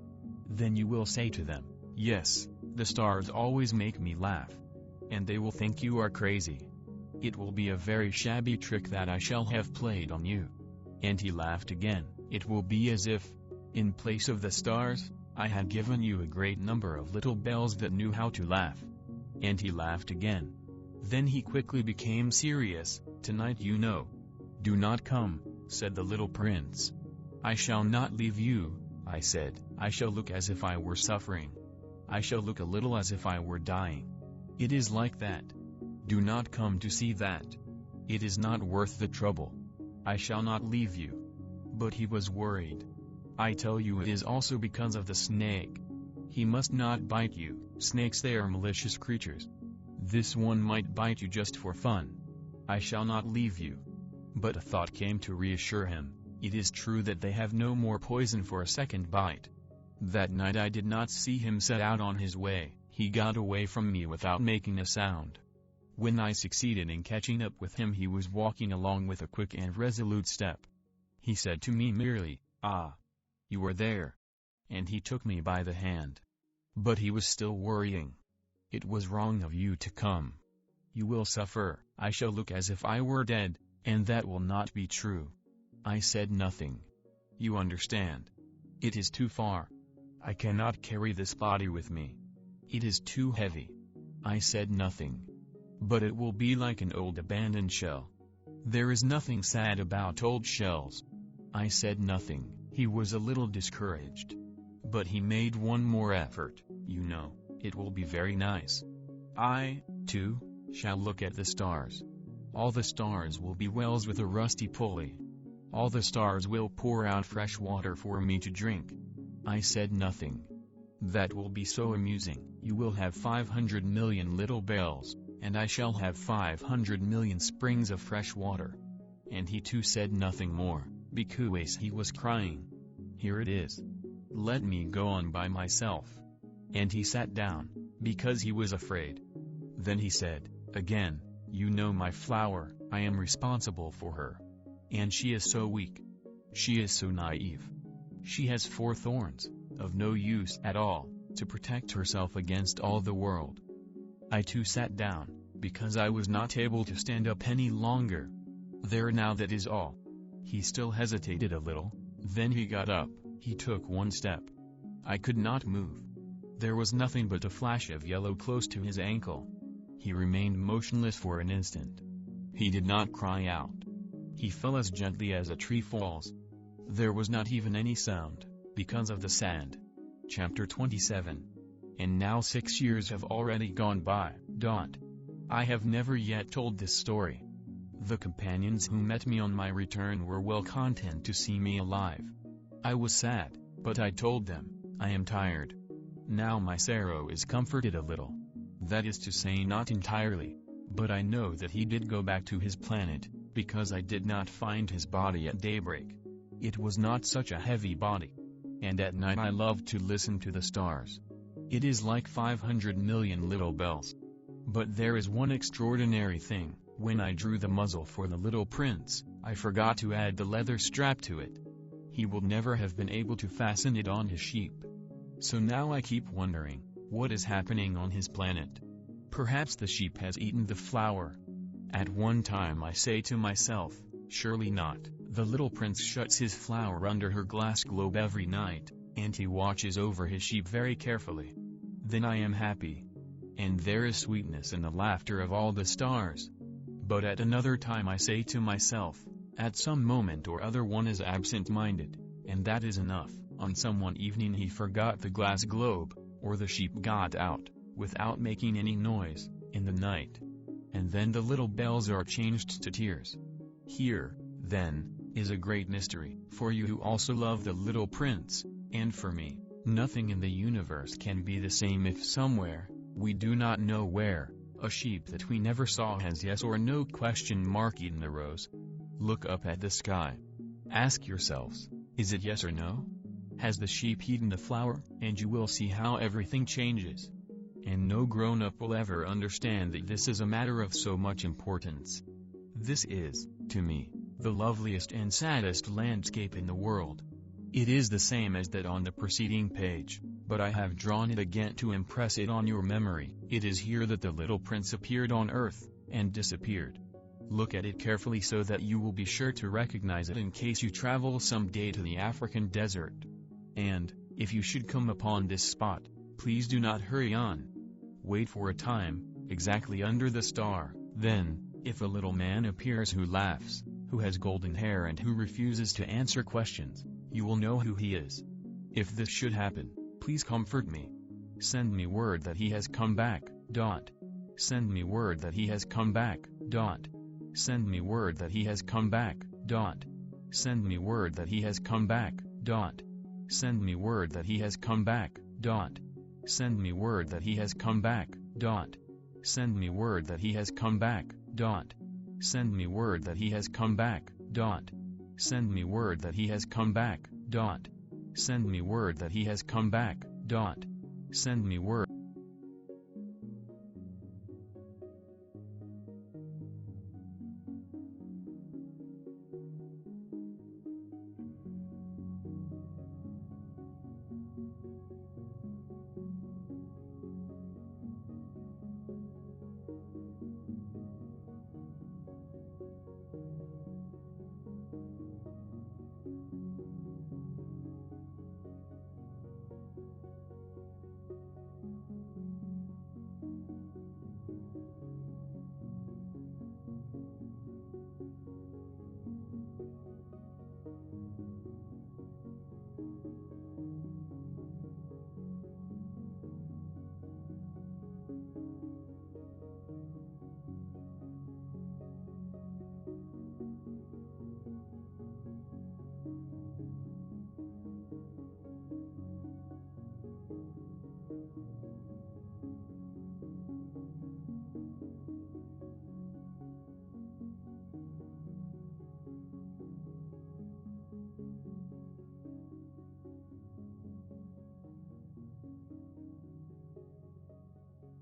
Then you will say to them, yes, the stars always make me laugh. And they will think you are crazy. It will be a very shabby trick that I shall have played on you. And he laughed again. It will be as if, in place of the stars, I had given you a great number of little bells that knew how to laugh. And he laughed again. Then he quickly became serious. Tonight you know. Do not come, said the little prince. I shall not leave you, I said. I shall look as if I were suffering. I shall look a little as if I were dying. It is like that. Do not come to see that. It is not worth the trouble. I shall not leave you. But he was worried. I tell you it is also because of the snake. He must not bite you. Snakes, they are malicious creatures. This one might bite you just for fun. I shall not leave you. But a thought came to reassure him. It is true that they have no more poison for a second bite. That night I did not see him set out on his way. He got away from me without making a sound. When I succeeded in catching up with him, he was walking along with a quick and resolute step. He said to me merely, "Ah, you are there." And he took me by the hand. But he was still worrying. "It was wrong of you to come. You will suffer. I shall look as if I were dead, And that will not be true. I said nothing. You understand? It is too far. I cannot carry this body with me. It is too heavy. I said nothing. But it will be like an old abandoned shell. There is nothing sad about old shells. I said nothing. He was a little discouraged. But he made one more effort. You know, it will be very nice. I, too, shall look at the stars. All the stars will be wells with a rusty pulley. All the stars will pour out fresh water for me to drink. I said nothing. That will be so amusing. You will have 500 million little bells, and I shall have 500 million springs of fresh water. And he too said nothing more, because he was crying. Here it is. Let me go on by myself. And he sat down, because he was afraid. Then he said, again, you know my flower, I am responsible for her. And she is so weak. She is so naive. She has 4 thorns, of no use at all, to protect herself against all the world. I too sat down, because I was not able to stand up any longer. There now, that is all. He still hesitated a little, then he got up, he took 1 step. I could not move. There was nothing but a flash of yellow close to his ankle. He remained motionless for an instant. He did not cry out. He fell as gently as a tree falls. There was not even any sound, because of the sand. Chapter 27. And now 6 years have already gone by. I have never yet told this story. The companions who met me on my return were well content to see me alive. I was sad, but I told them, I am tired. Now my sorrow is comforted a little. That is to say, not entirely, but I know that he did go back to his planet, because I did not find his body at daybreak. It was not such a heavy body. And at night I loved to listen to the stars. It is like 500 million little bells. But there is one extraordinary thing. When I drew the muzzle for the little prince, I forgot to add the leather strap to it. He will never have been able to fasten it on his sheep. So now I keep wondering, what is happening on his planet? Perhaps the sheep has eaten the flower. At one time I say to myself, surely not. The little prince shuts his flower under her glass globe every night, and he watches over his sheep very carefully. Then I am happy. And there is sweetness in the laughter of all the stars. But at another time I say to myself, at some moment or other one is absent-minded, and that is enough. On some one evening he forgot the glass globe, or the sheep got out, without making any noise, in the night. And then the little bells are changed to tears. Here, then, is a great mystery. For you who also love the little prince, and for me, nothing in the universe can be the same if somewhere, we do not know where, a sheep that we never saw has yes or no question mark eaten the rose. Look up at the sky. Ask yourselves, is it yes or no? Has the sheep eaten the flower? And you will see how everything changes. And no grown-up will ever understand that this is a matter of so much importance. This is, to me, the loveliest and saddest landscape in the world. It is the same as that on the preceding page, but I have drawn it again to impress it on your memory. It is here that the little prince appeared on earth, and disappeared. Look at it carefully so that you will be sure to recognize it in case you travel some day to the African desert. And, if you should come upon this spot, please do not hurry on. Wait for a time, exactly under the star. Then, if a little man appears who laughs, who has golden hair and who refuses to answer questions, you will know who he is. If this should happen, please comfort me. Send me word that he has come back. Send me word that he has come back. Send me word that he has come back. Send me word that he has come back. Send me word that he has come back. Send me word that he has come back. Send me word that he has come back. Send me word that he has come back. Send me word that he has come back. Send me word that he has come back. Send me word.